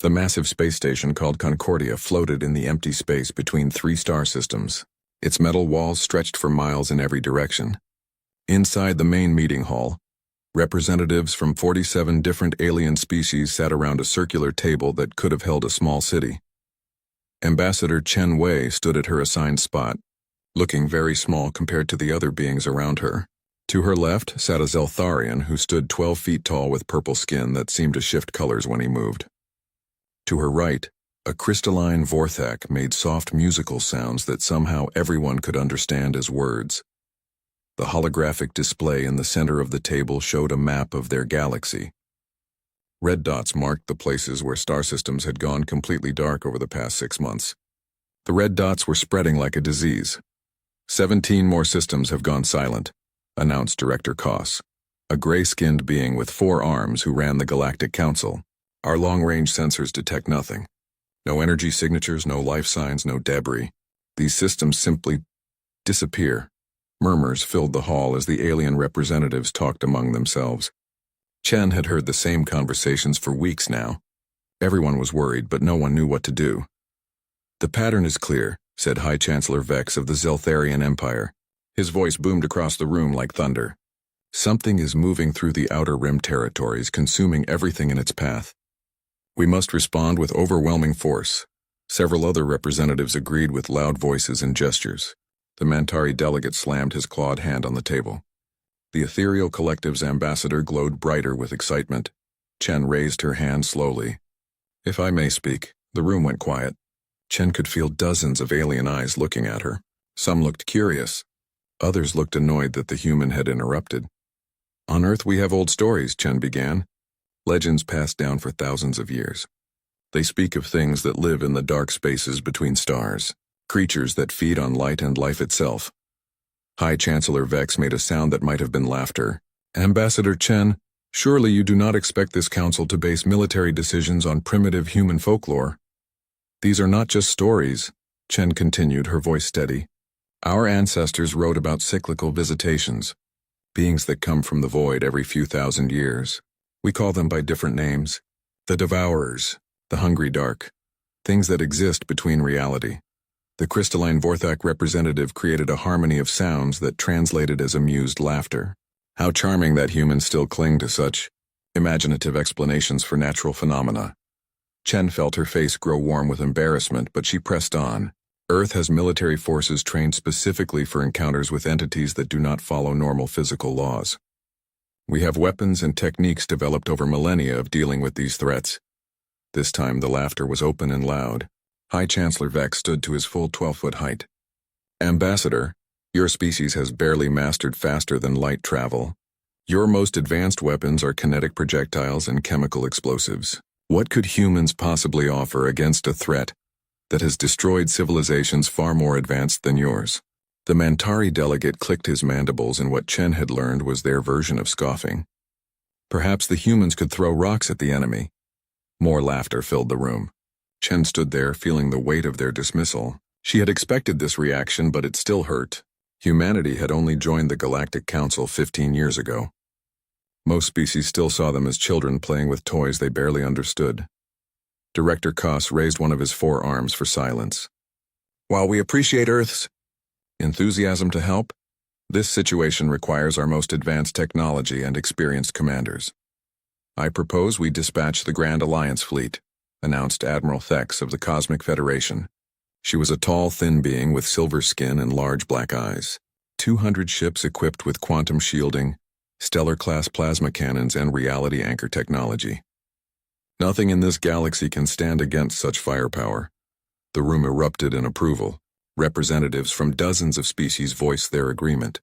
The massive space station called Concordia floated in the empty space between three star systems. Its metal walls stretched for miles in every direction. Inside the main meeting hall, representatives from 47 different alien species sat around a circular table that could have held a small city. Ambassador Chen Wei stood at her assigned spot, looking very small compared to the other beings around her. To her left sat a Zeltharian who stood 12 feet tall with purple skin that seemed to shift colors when he moved. To her right, a crystalline Vorthak made soft musical sounds that somehow everyone could understand as words. The holographic display in the center of the table showed a map of their galaxy. Red dots marked the places where star systems had gone completely dark over the past 6 months. The red dots were spreading like a disease. 17 more systems have gone silent, announced Director Koss, a gray-skinned being with 4 arms who ran the Galactic Council. Our long-range sensors detect nothing. No energy signatures, no life signs, no debris. These systems simply disappear. Murmurs filled the hall as the alien representatives talked among themselves. Chen had heard the same conversations for weeks now. Everyone was worried, but no one knew what to do. The pattern is clear, said High Chancellor Vex of the Zeltharian Empire. His voice boomed across the room like thunder. Something is moving through the Outer Rim territories, consuming everything in its path. We must respond with overwhelming force. Several other representatives agreed with loud voices and gestures. The Mantari delegate slammed his clawed hand on the table. The Ethereal Collective's ambassador glowed brighter with excitement. Chen raised her hand slowly. If I may speak, the room went quiet. Chen could feel dozens of alien eyes looking at her. Some looked curious. Others looked annoyed that the human had interrupted. On Earth we have old stories, Chen began. Legends passed down for thousands of years. They speak of things that live in the dark spaces between stars. Creatures that feed on light and life itself. High Chancellor Vex made a sound that might have been laughter. Ambassador Chen, surely you do not expect this council to base military decisions on primitive human folklore. These are not just stories, Chen continued, her voice steady. Our ancestors wrote about cyclical visitations, beings that come from the void every few thousand years. We call them by different names. The Devourers, the Hungry Dark, things that exist between reality. The crystalline Vorthak representative created a harmony of sounds that translated as amused laughter. How charming that humans still cling to such imaginative explanations for natural phenomena. Chen felt her face grow warm with embarrassment, but she pressed on. Earth has military forces trained specifically for encounters with entities that do not follow normal physical laws. We have weapons and techniques developed over millennia of dealing with these threats. This time the laughter was open and loud. High Chancellor Vex stood to his full 12-foot height. Ambassador, your species has barely mastered faster than light travel. Your most advanced weapons are kinetic projectiles and chemical explosives. What could humans possibly offer against a threat that has destroyed civilizations far more advanced than yours? The Mantari delegate clicked his mandibles in what Chen had learned was their version of scoffing. Perhaps the humans could throw rocks at the enemy. More laughter filled the room. Chen stood there, feeling the weight of their dismissal. She had expected this reaction, but it still hurt. Humanity had only joined the Galactic Council 15 years ago. Most species still saw them as children playing with toys they barely understood. Director Koss raised one of his 4 arms for silence. While we appreciate Earth's enthusiasm to help, this situation requires our most advanced technology and experienced commanders. I propose we dispatch the Grand Alliance fleet, announced Admiral Thex of the Cosmic Federation. She was a tall, thin being with silver skin and large black eyes. 200 ships equipped with quantum shielding, stellar-class plasma cannons, and reality anchor technology. Nothing in this galaxy can stand against such firepower. The room erupted in approval. Representatives from dozens of species voiced their agreement.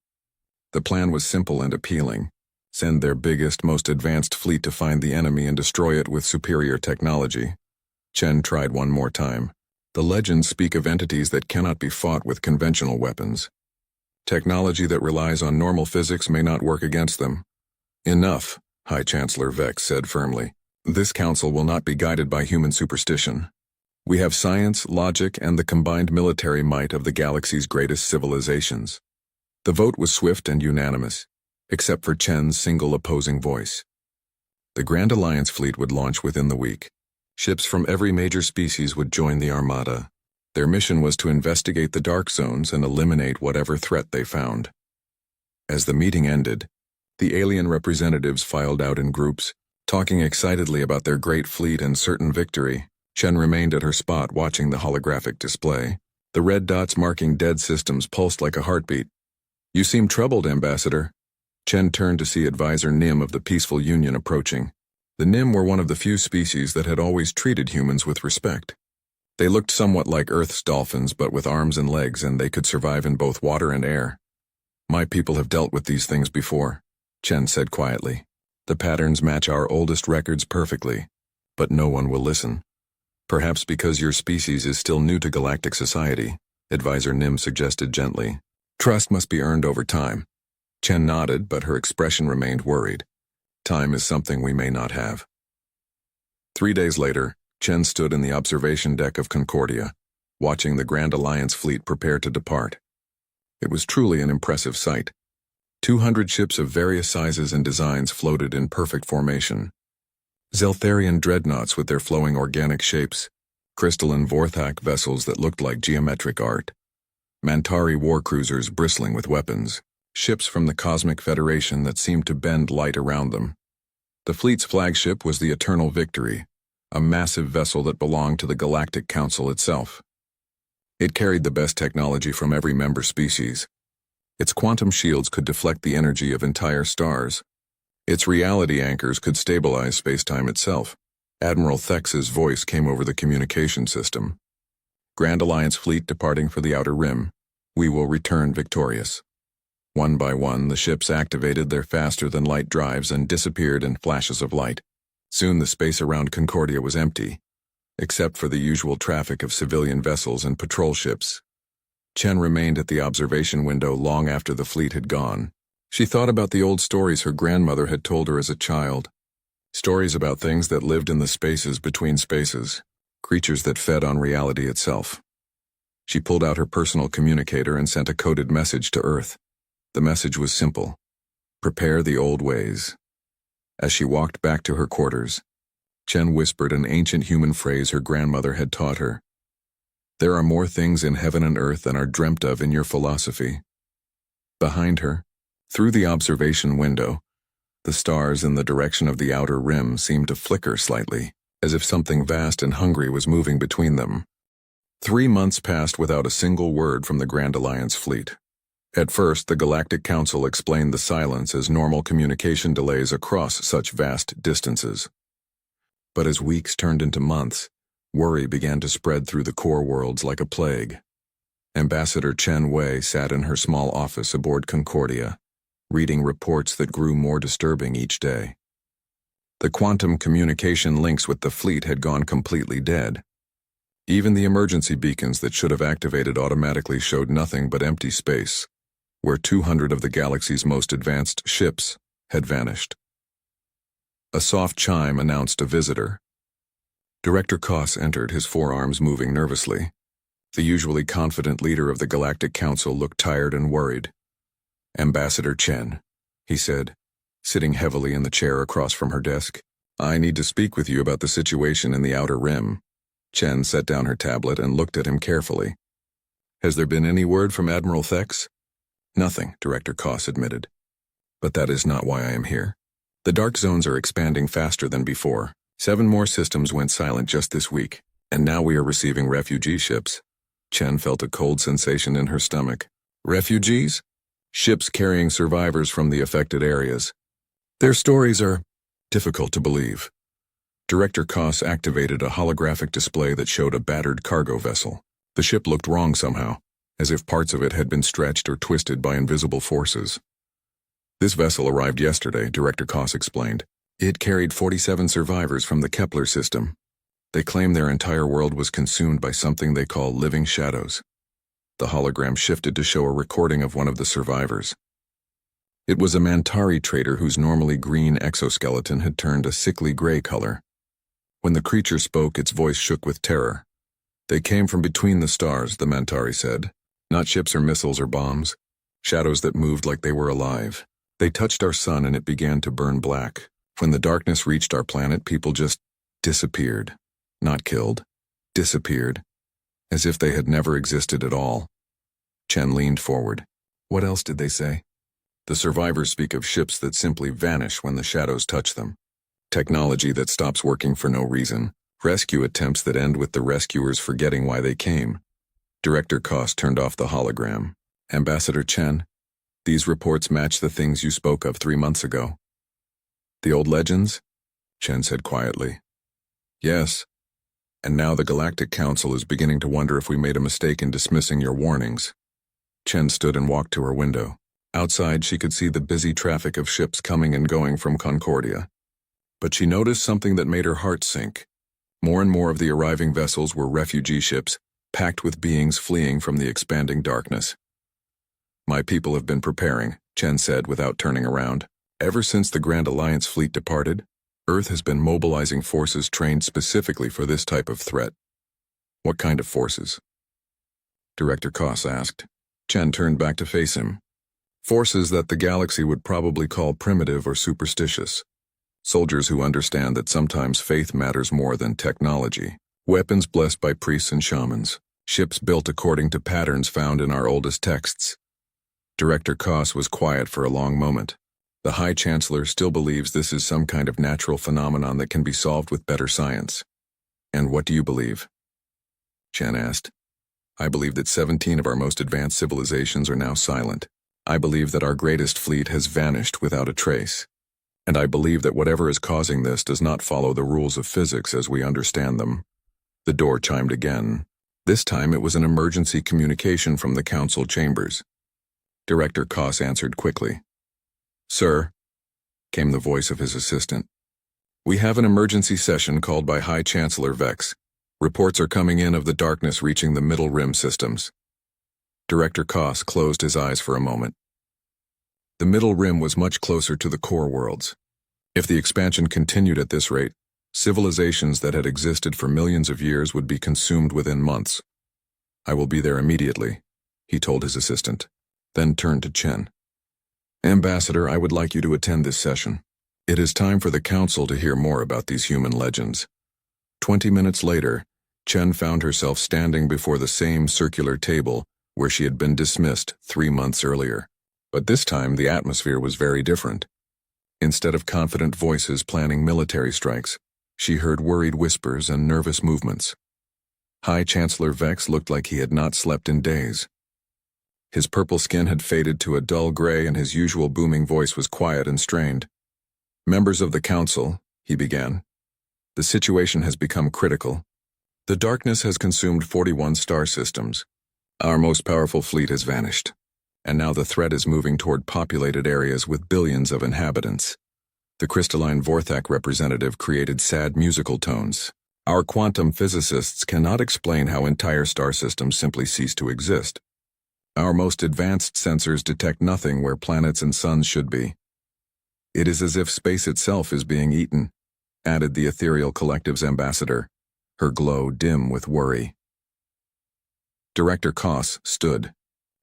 The plan was simple and appealing. Send their biggest, most advanced fleet to find the enemy and destroy it with superior technology. Chen tried one more time. The legends speak of entities that cannot be fought with conventional weapons. Technology that relies on normal physics may not work against them. Enough, High Chancellor Vex said firmly. This council will not be guided by human superstition. We have science, logic, and the combined military might of the galaxy's greatest civilizations. The vote was swift and unanimous, except for Chen's single opposing voice. The Grand Alliance fleet would launch within the week. Ships from every major species would join the armada. Their mission was to investigate the dark zones and eliminate whatever threat they found. As the meeting ended, the alien representatives filed out in groups, talking excitedly about their great fleet and certain victory. Chen remained at her spot watching the holographic display. The red dots marking dead systems pulsed like a heartbeat. "You seem troubled, Ambassador." Chen turned to see Advisor Nim of the Peaceful Union approaching. The Nim were one of the few species that had always treated humans with respect. They looked somewhat like Earth's dolphins, but with arms and legs, and they could survive in both water and air. "My people have dealt with these things before," Chen said quietly. "The patterns match our oldest records perfectly, but no one will listen. Perhaps because your species is still new to galactic society," Advisor Nim suggested gently. "Trust must be earned over time." Chen nodded, but her expression remained worried. Time is something we may not have. 3 days later, Chen stood in the observation deck of Concordia, watching the Grand Alliance fleet prepare to depart. It was truly an impressive sight. 200 ships of various sizes and designs floated in perfect formation. Zeltharian dreadnoughts with their flowing organic shapes, crystalline Vorthak vessels that looked like geometric art, Mantari war cruisers bristling with weapons, ships from the Cosmic Federation that seemed to bend light around them. The fleet's flagship was the Eternal Victory, a massive vessel that belonged to the Galactic Council itself. It carried the best technology from every member species. Its quantum shields could deflect the energy of entire stars. Its reality anchors could stabilize spacetime itself. Admiral Thex's voice came over the communication system. "Grand Alliance fleet departing for the Outer Rim. We will return victorious." One by one, the ships activated their faster-than-light drives and disappeared in flashes of light. Soon the space around Concordia was empty, except for the usual traffic of civilian vessels and patrol ships. Chen remained at the observation window long after the fleet had gone. She thought about the old stories her grandmother had told her as a child. Stories about things that lived in the spaces between spaces, creatures that fed on reality itself. She pulled out her personal communicator and sent a coded message to Earth. The message was simple: prepare the old ways. As she walked back to her quarters, Chen whispered an ancient human phrase her grandmother had taught her. "There are more things in heaven and earth than are dreamt of in your philosophy." Behind her, through the observation window, the stars in the direction of the outer rim seemed to flicker slightly, as if something vast and hungry was moving between them. 3 months passed without a single word from the Grand Alliance fleet. At first, the Galactic Council explained the silence as normal communication delays across such vast distances. But as weeks turned into months, worry began to spread through the core worlds like a plague. Ambassador Chen Wei sat in her small office aboard Concordia, reading reports that grew more disturbing each day. The quantum communication links with the fleet had gone completely dead. Even the emergency beacons that should have activated automatically showed nothing but empty space, where 200 of the galaxy's most advanced ships had vanished. A soft chime announced a visitor. Director Koss entered, his forearms moving nervously. The usually confident leader of the Galactic Council looked tired and worried. "Ambassador Chen," he said, sitting heavily in the chair across from her desk. "I need to speak with you about the situation in the Outer Rim." Chen set down her tablet and looked at him carefully. "Has there been any word from Admiral Thex?" "Nothing," Director Koss admitted. "But that is not why I am here. The dark zones are expanding faster than before. 7 more systems went silent just this week, and now we are receiving refugee ships." Chen felt a cold sensation in her stomach. "Refugees?" "Ships carrying survivors from the affected areas. Their stories are difficult to believe." Director Koss activated a holographic display that showed a battered cargo vessel. The ship looked wrong somehow, as if parts of it had been stretched or twisted by invisible forces. "This vessel arrived yesterday," Director Koss explained. "It carried 47 survivors from the Kepler system. They claim their entire world was consumed by something they call living shadows." The hologram shifted to show a recording of one of the survivors. It was a Mantari trader whose normally green exoskeleton had turned a sickly gray color. When the creature spoke, its voice shook with terror. "They came from between the stars," the Mantari said. "Not ships or missiles or bombs. Shadows that moved like they were alive. They touched our sun and it began to burn black. When the darkness reached our planet, people just disappeared." Not killed. Disappeared. As if they had never existed at all. Chen leaned forward. What else did they say? The survivors speak of ships that simply vanish when the shadows touch them. Technology that stops working for no reason. Rescue attempts that end with the rescuers forgetting why they came. Director Koss turned off the hologram. Ambassador Chen, these reports match the things you spoke of 3 months ago. The old legends? Chen said quietly. Yes. And now the Galactic Council is beginning to wonder if we made a mistake in dismissing your warnings. Chen stood and walked to her window. Outside, she could see the busy traffic of ships coming and going from Concordia. But she noticed something that made her heart sink. More and more of the arriving vessels were refugee ships, packed with beings fleeing from the expanding darkness. My people have been preparing, Chen said without turning around. Ever since the Grand Alliance fleet departed, Earth has been mobilizing forces trained specifically for this type of threat. What kind of forces? Director Koss asked. Chen turned back to face him. Forces that the galaxy would probably call primitive or superstitious. Soldiers who understand that sometimes faith matters more than technology. Weapons blessed by priests and shamans. Ships built according to patterns found in our oldest texts. Director Koss was quiet for a long moment. The High Chancellor still believes this is some kind of natural phenomenon that can be solved with better science. And what do you believe? Chen asked. I believe that 17 of our most advanced civilizations are now silent. I believe that our greatest fleet has vanished without a trace. And I believe that whatever is causing this does not follow the rules of physics as we understand them. The door chimed again. This time it was an emergency communication from the council chambers. Director Koss answered quickly. Sir, came the voice of his assistant. We have an emergency session called by High Chancellor Vex. Reports are coming in of the darkness reaching the Middle Rim systems. Director Koss closed his eyes for a moment. The Middle Rim was much closer to the core worlds. If the expansion continued at this rate, civilizations that had existed for millions of years would be consumed within months. I will be there immediately, he told his assistant, then turned to Chen. Ambassador, I would like you to attend this session. It is time for the council to hear more about these human legends. 20 minutes later, Chen found herself standing before the same circular table where she had been dismissed 3 months earlier. But this time the atmosphere was very different. Instead of confident voices planning military strikes, she heard worried whispers and nervous movements. High Chancellor Vex looked like he had not slept in days. His purple skin had faded to a dull gray and his usual booming voice was quiet and strained. Members of the council, he began. The situation has become critical. The darkness has consumed 41 star systems. Our most powerful fleet has vanished. And now the threat is moving toward populated areas with billions of inhabitants. The crystalline Vorthak representative created sad musical tones. Our quantum physicists cannot explain how entire star systems simply cease to exist. Our most advanced sensors detect nothing where planets and suns should be. It is as if space itself is being eaten, added the ethereal collective's ambassador, her glow dim with worry. Director Koss stood.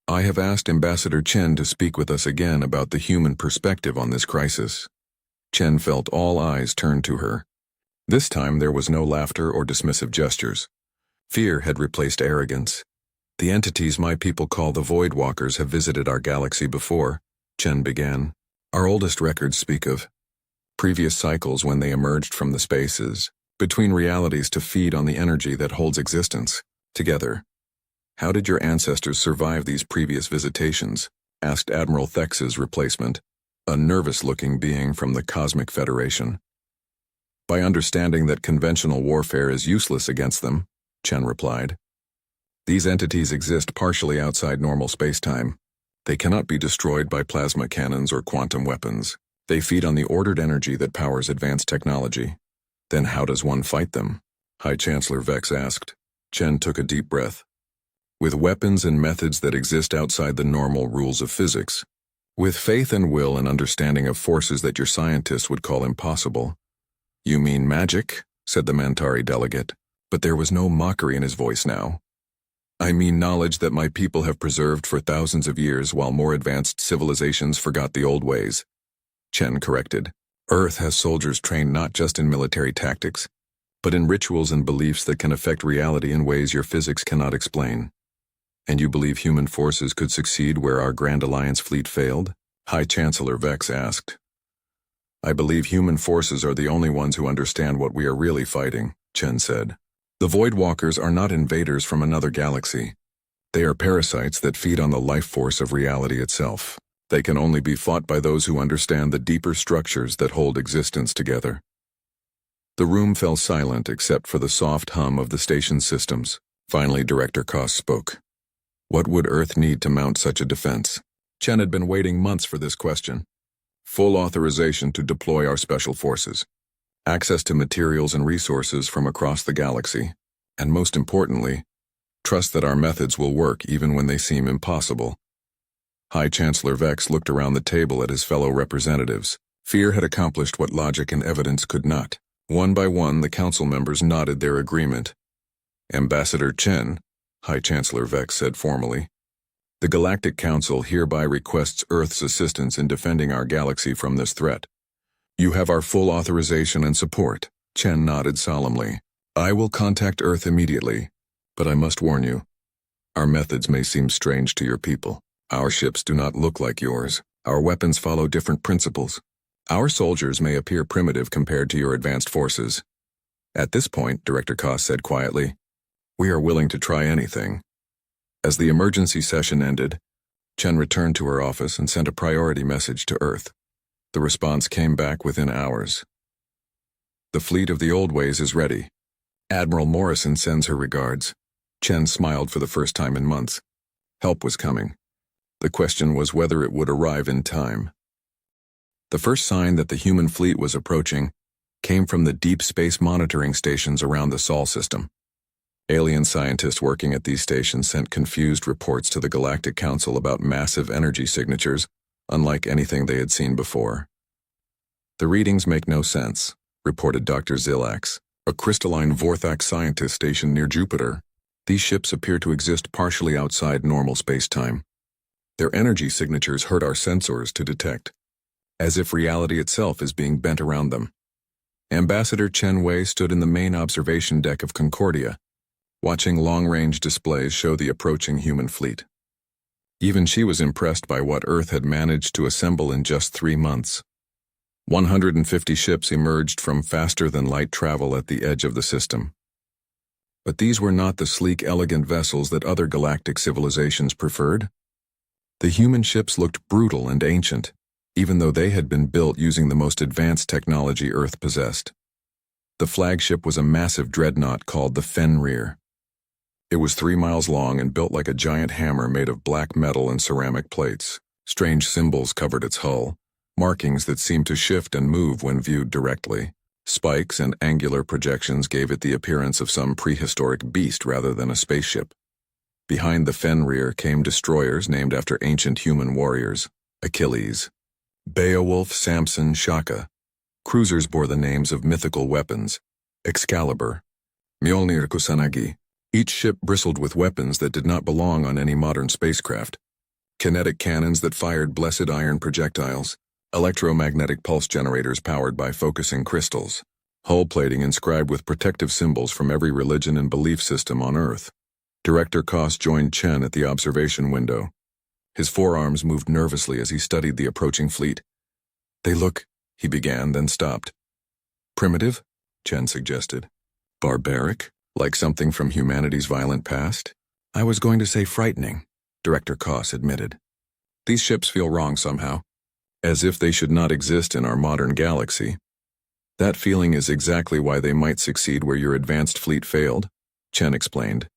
I have asked Ambassador Chen to speak with us again about the human perspective on this crisis. Chen felt all eyes turn to her. This time there was no laughter or dismissive gestures. Fear had replaced arrogance. The entities my people call the Void Walkers have visited our galaxy before, Chen began. Our oldest records speak of previous cycles when they emerged from the spaces, between realities to feed on the energy that holds existence, together. How did your ancestors survive these previous visitations? Asked Admiral Thex's replacement, a nervous-looking being from the Cosmic Federation. By understanding that conventional warfare is useless against them, Chen replied. These entities exist partially outside normal spacetime. They cannot be destroyed by plasma cannons or quantum weapons. They feed on the ordered energy that powers advanced technology. Then how does one fight them? High Chancellor Vex asked. Chen took a deep breath. With weapons and methods that exist outside the normal rules of physics. With faith and will and understanding of forces that your scientists would call impossible. You mean magic? Said the Mantari delegate, but there was no mockery in his voice now. I mean knowledge that my people have preserved for thousands of years while more advanced civilizations forgot the old ways. Chen corrected. Earth has soldiers trained not just in military tactics, but in rituals and beliefs that can affect reality in ways your physics cannot explain. And you believe human forces could succeed where our Grand Alliance fleet failed? High Chancellor Vex asked. I believe human forces are the only ones who understand what we are really fighting, Chen said. The Void Walkers are not invaders from another galaxy. They are parasites that feed on the life force of reality itself. They can only be fought by those who understand the deeper structures that hold existence together. The room fell silent except for the soft hum of the station's systems. Finally, Director Koss spoke. What would Earth need to mount such a defense? Chen had been waiting months for this question. Full authorization to deploy our special forces. Access to materials and resources from across the galaxy. And most importantly, trust that our methods will work even when they seem impossible. High Chancellor Vex looked around the table at his fellow representatives. Fear had accomplished what logic and evidence could not. One by one, the council members nodded their agreement. Ambassador Chen, High Chancellor Vex said formally, the Galactic Council hereby requests Earth's assistance in defending our galaxy from this threat. You have our full authorization and support. Chen nodded solemnly. I will contact Earth immediately, but I must warn you. Our methods may seem strange to your people. Our ships do not look like yours. Our weapons follow different principles. Our soldiers may appear primitive compared to your advanced forces. At this point, Director Koss said quietly, we are willing to try anything. As the emergency session ended, Chen returned to her office and sent a priority message to Earth. The response came back within hours. The fleet of the Old Ways is ready. Admiral Morrison sends her regards. Chen smiled for the first time in months. Help was coming. The question was whether it would arrive in time. The first sign that the human fleet was approaching came from the deep space monitoring stations around the Sol system. Alien scientists working at these stations sent confused reports to the Galactic Council about massive energy signatures, unlike anything they had seen before. The readings make no sense, reported Dr. Zilax, a crystalline Vorthax scientist stationed near Jupiter. These ships appear to exist partially outside normal space-time. Their energy signatures hurt our sensors to detect, as if reality itself is being bent around them. Ambassador Chen Wei stood in the main observation deck of Concordia, watching long-range displays show the approaching human fleet. Even she was impressed by what Earth had managed to assemble in just 3 months. 150 ships emerged from faster-than-light travel at the edge of the system. But these were not the sleek, elegant vessels that other galactic civilizations preferred. The human ships looked brutal and ancient, even though they had been built using the most advanced technology Earth possessed. The flagship was a massive dreadnought called the Fenrir. It was 3 miles long and built like a giant hammer made of black metal and ceramic plates. Strange symbols covered its hull, markings that seemed to shift and move when viewed directly. Spikes and angular projections gave it the appearance of some prehistoric beast rather than a spaceship. Behind the Fenrir came destroyers named after ancient human warriors: Achilles, Beowulf, Samson, Shaka. Cruisers bore the names of mythical weapons: Excalibur, Mjolnir, Kusanagi. Each ship bristled with weapons that did not belong on any modern spacecraft. Kinetic cannons that fired blessed iron projectiles, electromagnetic pulse generators powered by focusing crystals, hull plating inscribed with protective symbols from every religion and belief system on Earth. Director Koss joined Chen at the observation window. His forearms moved nervously as he studied the approaching fleet. They look, he began, then stopped. Primitive? Chen suggested. Barbaric? Like something from humanity's violent past? I was going to say frightening, Director Koss admitted. These ships feel wrong somehow, as if they should not exist in our modern galaxy. That feeling is exactly why they might succeed where your advanced fleet failed, Chen explained.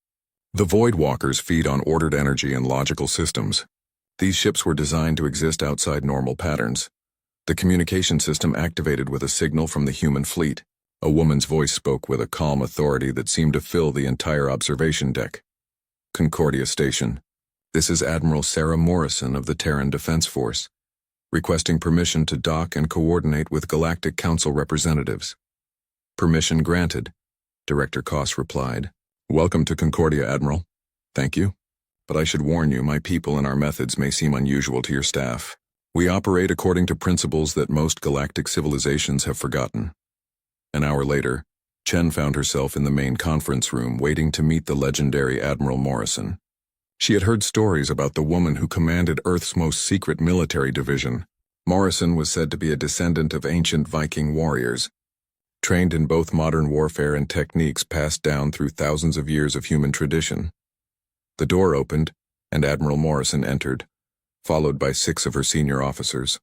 The Void Walkers feed on ordered energy and logical systems. These ships were designed to exist outside normal patterns. The communication system activated with a signal from the human fleet. A woman's voice spoke with a calm authority that seemed to fill the entire observation deck. Concordia Station. This is Admiral Sarah Morrison of the Terran Defense Force, requesting permission to dock and coordinate with Galactic Council representatives. Permission granted, Director Koss replied. Welcome to Concordia, Admiral. Thank you. But I should warn you, my people and our methods may seem unusual to your staff. We operate according to principles that most galactic civilizations have forgotten. An hour later, Chen found herself in the main conference room waiting to meet the legendary Admiral Morrison. She had heard stories about the woman who commanded Earth's most secret military division. Morrison was said to be a descendant of ancient Viking warriors, trained in both modern warfare and techniques passed down through thousands of years of human tradition. The door opened, and Admiral Morrison entered, followed by 6 of her senior officers.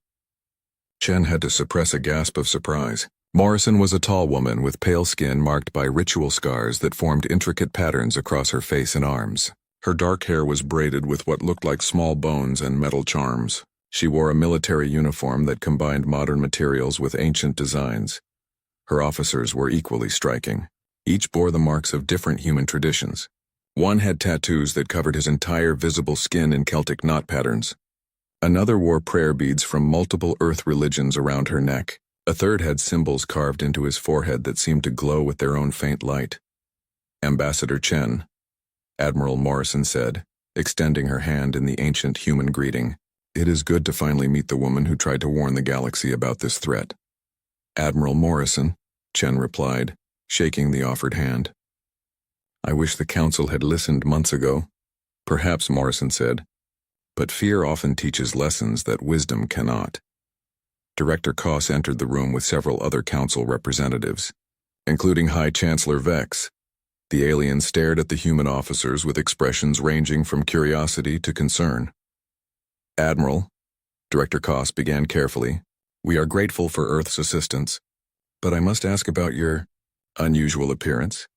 Chen had to suppress a gasp of surprise. Morrison was a tall woman with pale skin marked by ritual scars that formed intricate patterns across her face and arms. Her dark hair was braided with what looked like small bones and metal charms. She wore a military uniform that combined modern materials with ancient designs. Her officers were equally striking. Each bore the marks of different human traditions. One had tattoos that covered his entire visible skin in Celtic knot patterns. Another wore prayer beads from multiple Earth religions around her neck. A third had symbols carved into his forehead that seemed to glow with their own faint light. "Ambassador Chen," Admiral Morrison said, extending her hand in the ancient human greeting. "It is good to finally meet the woman who tried to warn the galaxy about this threat." "Admiral Morrison," Chen replied, shaking the offered hand. "I wish the Council had listened months ago." "Perhaps," Morrison said, "but fear often teaches lessons that wisdom cannot." Director Koss entered the room with several other Council representatives, including High Chancellor Vex. The alien stared at the human officers with expressions ranging from curiosity to concern. "Admiral," Director Koss began carefully, "we are grateful for Earth's assistance, but I must ask about your unusual appearance."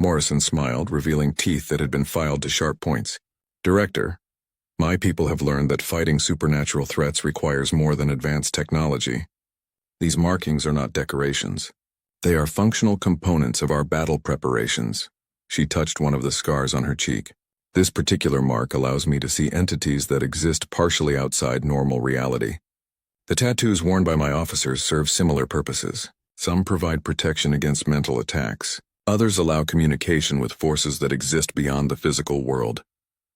Morrison smiled, revealing teeth that had been filed to sharp points. "Director, my people have learned that fighting supernatural threats requires more than advanced technology. These markings are not decorations. They are functional components of our battle preparations." She touched one of the scars on her cheek. "This particular mark allows me to see entities that exist partially outside normal reality. The tattoos worn by my officers serve similar purposes. Some provide protection against mental attacks. Others allow communication with forces that exist beyond the physical world."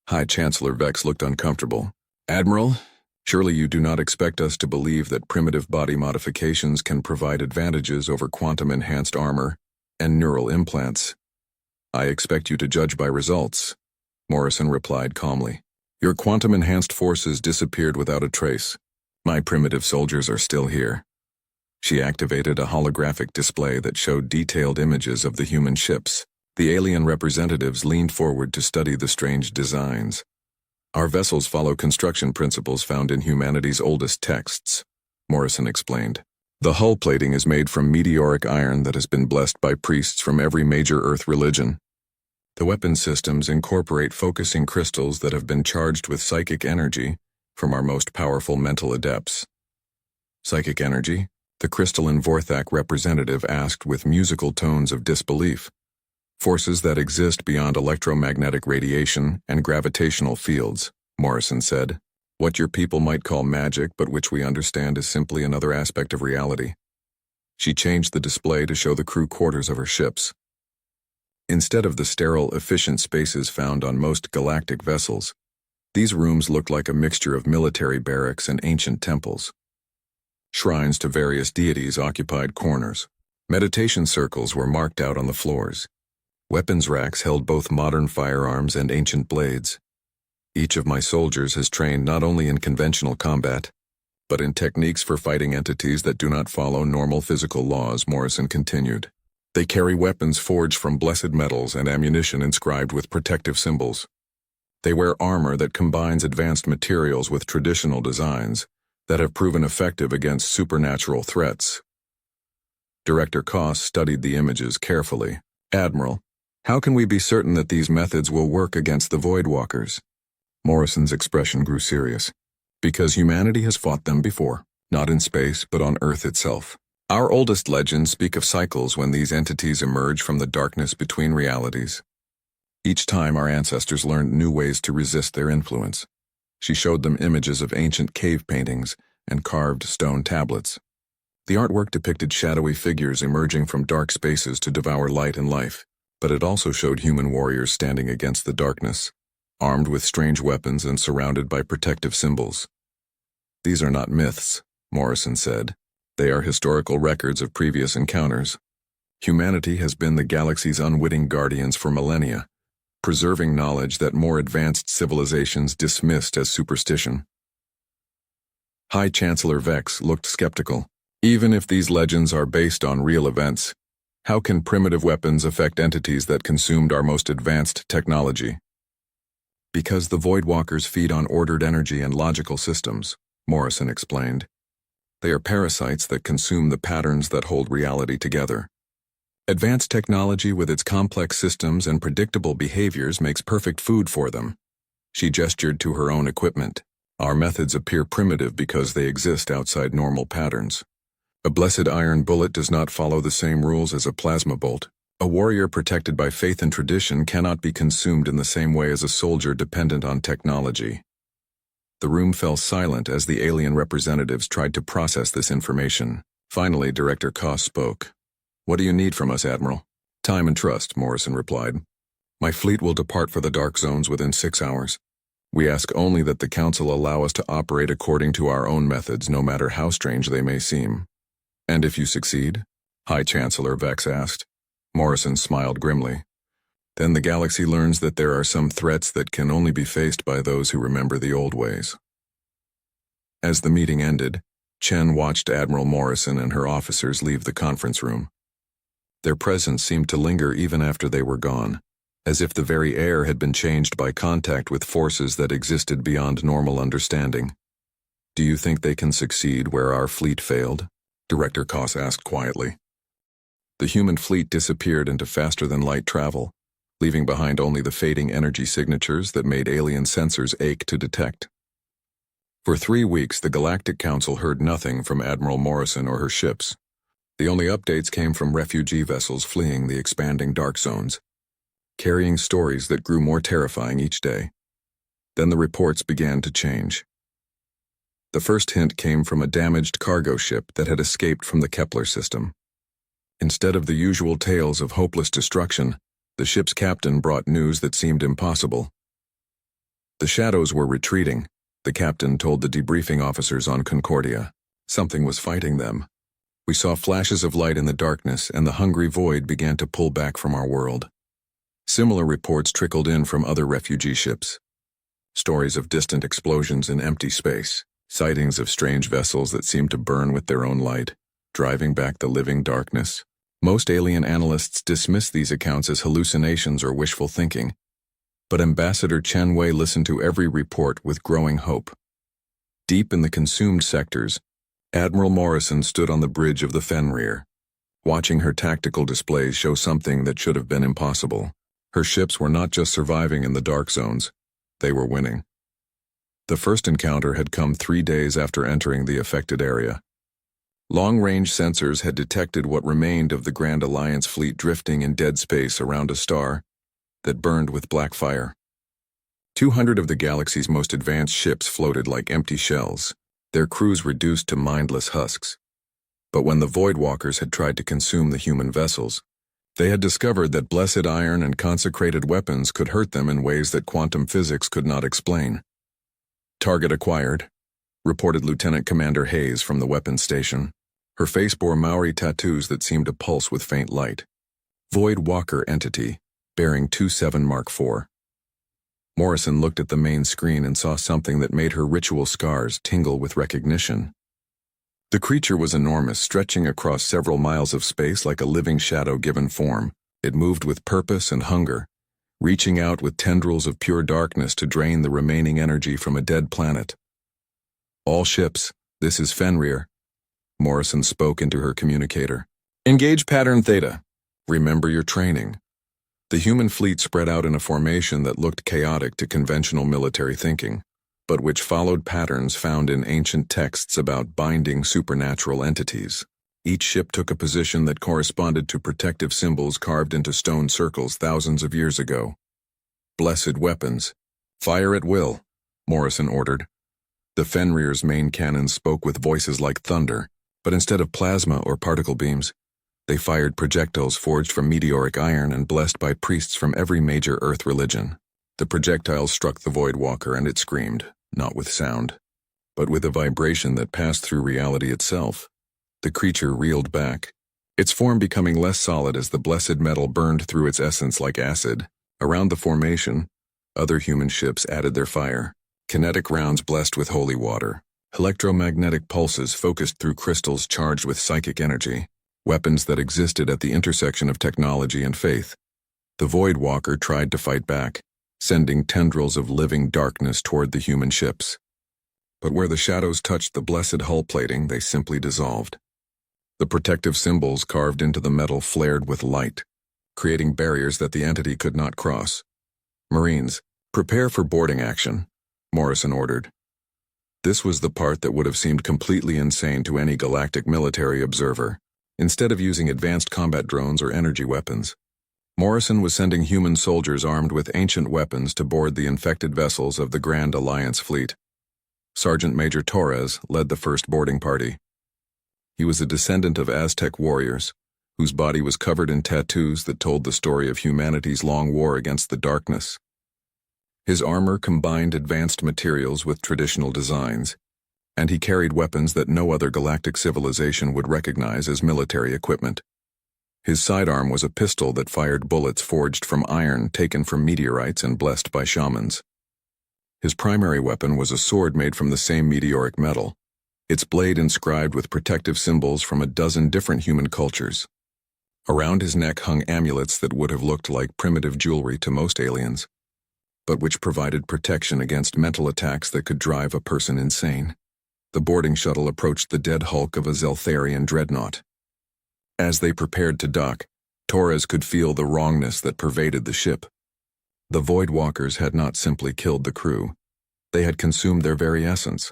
High Chancellor Vex looked uncomfortable. "Admiral, surely you do not expect us to believe that primitive body modifications can provide advantages over quantum-enhanced armor and neural implants." "I expect you to judge by results," Morrison replied calmly. "Your quantum-enhanced forces disappeared without a trace. My primitive soldiers are still here." She activated a holographic display that showed detailed images of the human ships. The alien representatives leaned forward to study the strange designs. "Our vessels follow construction principles found in humanity's oldest texts," Morrison explained. "The hull plating is made from meteoric iron that has been blessed by priests from every major Earth religion. The weapon systems incorporate focusing crystals that have been charged with psychic energy from our most powerful mental adepts." "Psychic energy?" the crystalline Vorthak representative asked with musical tones of disbelief. "Forces that exist beyond electromagnetic radiation and gravitational fields," Morrison said. "What your people might call magic, but which we understand is simply another aspect of reality." She changed the display to show the crew quarters of her ships. Instead of the sterile, efficient spaces found on most galactic vessels, these rooms looked like a mixture of military barracks and ancient temples. Shrines to various deities occupied corners. Meditation circles were marked out on the floors. Weapons racks held both modern firearms and ancient blades. "Each of my soldiers has trained not only in conventional combat, but in techniques for fighting entities that do not follow normal physical laws," Morrison continued. "They carry weapons forged from blessed metals and ammunition inscribed with protective symbols. They wear armor that combines advanced materials with traditional designs that have proven effective against supernatural threats." Director Koss studied the images carefully. "Admiral, how can we be certain that these methods will work against the Voidwalkers?" Morrison's expression grew serious. "Because humanity has fought them before, not in space but on Earth itself. Our oldest legends speak of cycles when these entities emerge from the darkness between realities. Each time our ancestors learned new ways to resist their influence." She showed them images of ancient cave paintings and carved stone tablets. The artwork depicted shadowy figures emerging from dark spaces to devour light and life, but it also showed human warriors standing against the darkness, armed with strange weapons and surrounded by protective symbols. "These are not myths," Morrison said. "They are historical records of previous encounters." Humanity has been the galaxy's unwitting guardians for millennia, preserving knowledge that more advanced civilizations dismissed as superstition. High Chancellor Vex looked skeptical. Even if these legends are based on real events, how can primitive weapons affect entities that consumed our most advanced technology? Because the Voidwalkers feed on ordered energy and logical systems, Morrison explained. They are parasites that consume the patterns that hold reality together. Advanced technology with its complex systems and predictable behaviors makes perfect food for them. She gestured to her own equipment. Our methods appear primitive because they exist outside normal patterns. A blessed iron bullet does not follow the same rules as a plasma bolt. A warrior protected by faith and tradition cannot be consumed in the same way as a soldier dependent on technology. The room fell silent as the alien representatives tried to process this information. Finally, Director Koss spoke. "What do you need from us, Admiral?" "Time and trust," Morrison replied. "My fleet will depart for the dark zones within 6 hours. We ask only that the Council allow us to operate according to our own methods, no matter how strange they may seem." "And if you succeed?" High Chancellor Vex asked. Morrison smiled grimly. "Then the galaxy learns that there are some threats that can only be faced by those who remember the old ways." As the meeting ended, Chen watched Admiral Morrison and her officers leave the conference room. Their presence seemed to linger even after they were gone, as if the very air had been changed by contact with forces that existed beyond normal understanding. "Do you think they can succeed where our fleet failed?" Director Koss asked quietly. The human fleet disappeared into faster-than-light travel, leaving behind only the fading energy signatures that made alien sensors ache to detect. For 3 weeks, the Galactic Council heard nothing from Admiral Morrison or her ships. The only updates came from refugee vessels fleeing the expanding dark zones, carrying stories that grew more terrifying each day. Then the reports began to change. The first hint came from a damaged cargo ship that had escaped from the Kepler system. Instead of the usual tales of hopeless destruction, the ship's captain brought news that seemed impossible. The shadows were retreating, the captain told the debriefing officers on Concordia. Something was fighting them. We saw flashes of light in the darkness, and the hungry void began to pull back from our world. Similar reports trickled in from other refugee ships. Stories of distant explosions in empty space, sightings of strange vessels that seemed to burn with their own light, driving back the living darkness. Most alien analysts dismissed these accounts as hallucinations or wishful thinking, but Ambassador Chen Wei listened to every report with growing hope. Deep in the consumed sectors, Admiral Morrison stood on the bridge of the Fenrir, watching her tactical displays show something that should have been impossible. Her ships were not just surviving in the dark zones, they were winning. The first encounter had come 3 days after entering the affected area. Long-range sensors had detected what remained of the Grand Alliance fleet drifting in dead space around a star that burned with black fire. 200 of the galaxy's most advanced ships floated like empty shells, their crews reduced to mindless husks. But when the Voidwalkers had tried to consume the human vessels, they had discovered that blessed iron and consecrated weapons could hurt them in ways that quantum physics could not explain. "Target acquired," reported Lieutenant Commander Hayes from the weapons station. Her face bore Maori tattoos that seemed to pulse with faint light. Voidwalker entity, bearing 27 Mark IV. Morrison looked at the main screen and saw something that made her ritual scars tingle with recognition. The creature was enormous, stretching across several miles of space like a living shadow given form. It moved with purpose and hunger, reaching out with tendrils of pure darkness to drain the remaining energy from a dead planet. "All ships, this is Fenrir," Morrison spoke into her communicator. "Engage pattern theta. Remember your training." The human fleet spread out in a formation that looked chaotic to conventional military thinking, but which followed patterns found in ancient texts about binding supernatural entities. Each ship took a position that corresponded to protective symbols carved into stone circles thousands of years ago. "Blessed weapons. Fire at will," Morrison ordered. The Fenrir's main cannons spoke with voices like thunder, but instead of plasma or particle beams, they fired projectiles forged from meteoric iron and blessed by priests from every major Earth religion. The projectiles struck the Voidwalker and it screamed, not with sound, but with a vibration that passed through reality itself. The creature reeled back, its form becoming less solid as the blessed metal burned through its essence like acid. Around the formation, other human ships added their fire. Kinetic rounds blessed with holy water. Electromagnetic pulses focused through crystals charged with psychic energy. Weapons that existed at the intersection of technology and faith. The Void Walker tried to fight back, sending tendrils of living darkness toward the human ships. But where the shadows touched the blessed hull plating, they simply dissolved. The protective symbols carved into the metal flared with light, creating barriers that the entity could not cross. Marines, prepare for boarding action, Morrison ordered. This was the part that would have seemed completely insane to any galactic military observer. Instead of using advanced combat drones or energy weapons, Morrison was sending human soldiers armed with ancient weapons to board the infected vessels of the Grand Alliance fleet. Sergeant Major Torres led the first boarding party. He was a descendant of Aztec warriors, whose body was covered in tattoos that told the story of humanity's long war against the darkness. His armor combined advanced materials with traditional designs, and he carried weapons that no other galactic civilization would recognize as military equipment. His sidearm was a pistol that fired bullets forged from iron taken from meteorites and blessed by shamans. His primary weapon was a sword made from the same meteoric metal, its blade inscribed with protective symbols from a dozen different human cultures. Around his neck hung amulets that would have looked like primitive jewelry to most aliens, but which provided protection against mental attacks that could drive a person insane. The boarding shuttle approached the dead hulk of a Zeltharian dreadnought. As they prepared to dock, Torres could feel the wrongness that pervaded the ship. The Void Walkers had not simply killed the crew. They had consumed their very essence,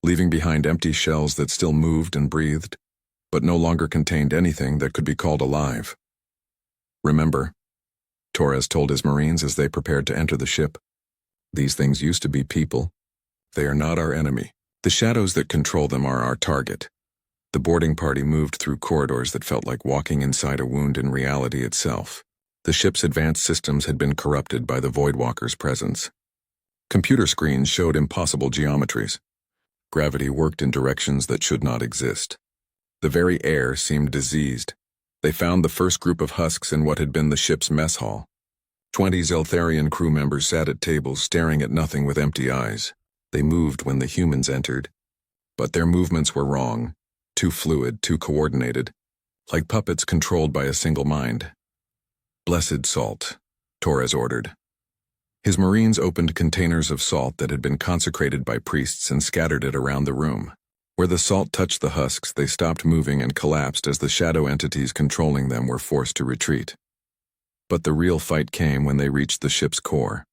leaving behind empty shells that still moved and breathed, but no longer contained anything that could be called alive. Remember, Torres told his Marines as they prepared to enter the ship, these things used to be people. They are not our enemy. The shadows that control them are our target. The boarding party moved through corridors that felt like walking inside a wound in reality itself. The ship's advanced systems had been corrupted by the Voidwalker's presence. Computer screens showed impossible geometries. Gravity worked in directions that should not exist. The very air seemed diseased. They found the first group of husks in what had been the ship's mess hall. 20 Zeltharian crew members sat at tables staring at nothing with empty eyes. They moved when the humans entered, but their movements were wrong. Too fluid, too coordinated, like puppets controlled by a single mind. Blessed salt, Torres ordered. His Marines opened containers of salt that had been consecrated by priests and scattered it around the room. Where the salt touched the husks, they stopped moving and collapsed as the shadow entities controlling them were forced to retreat. But the real fight came when they reached the ship's core.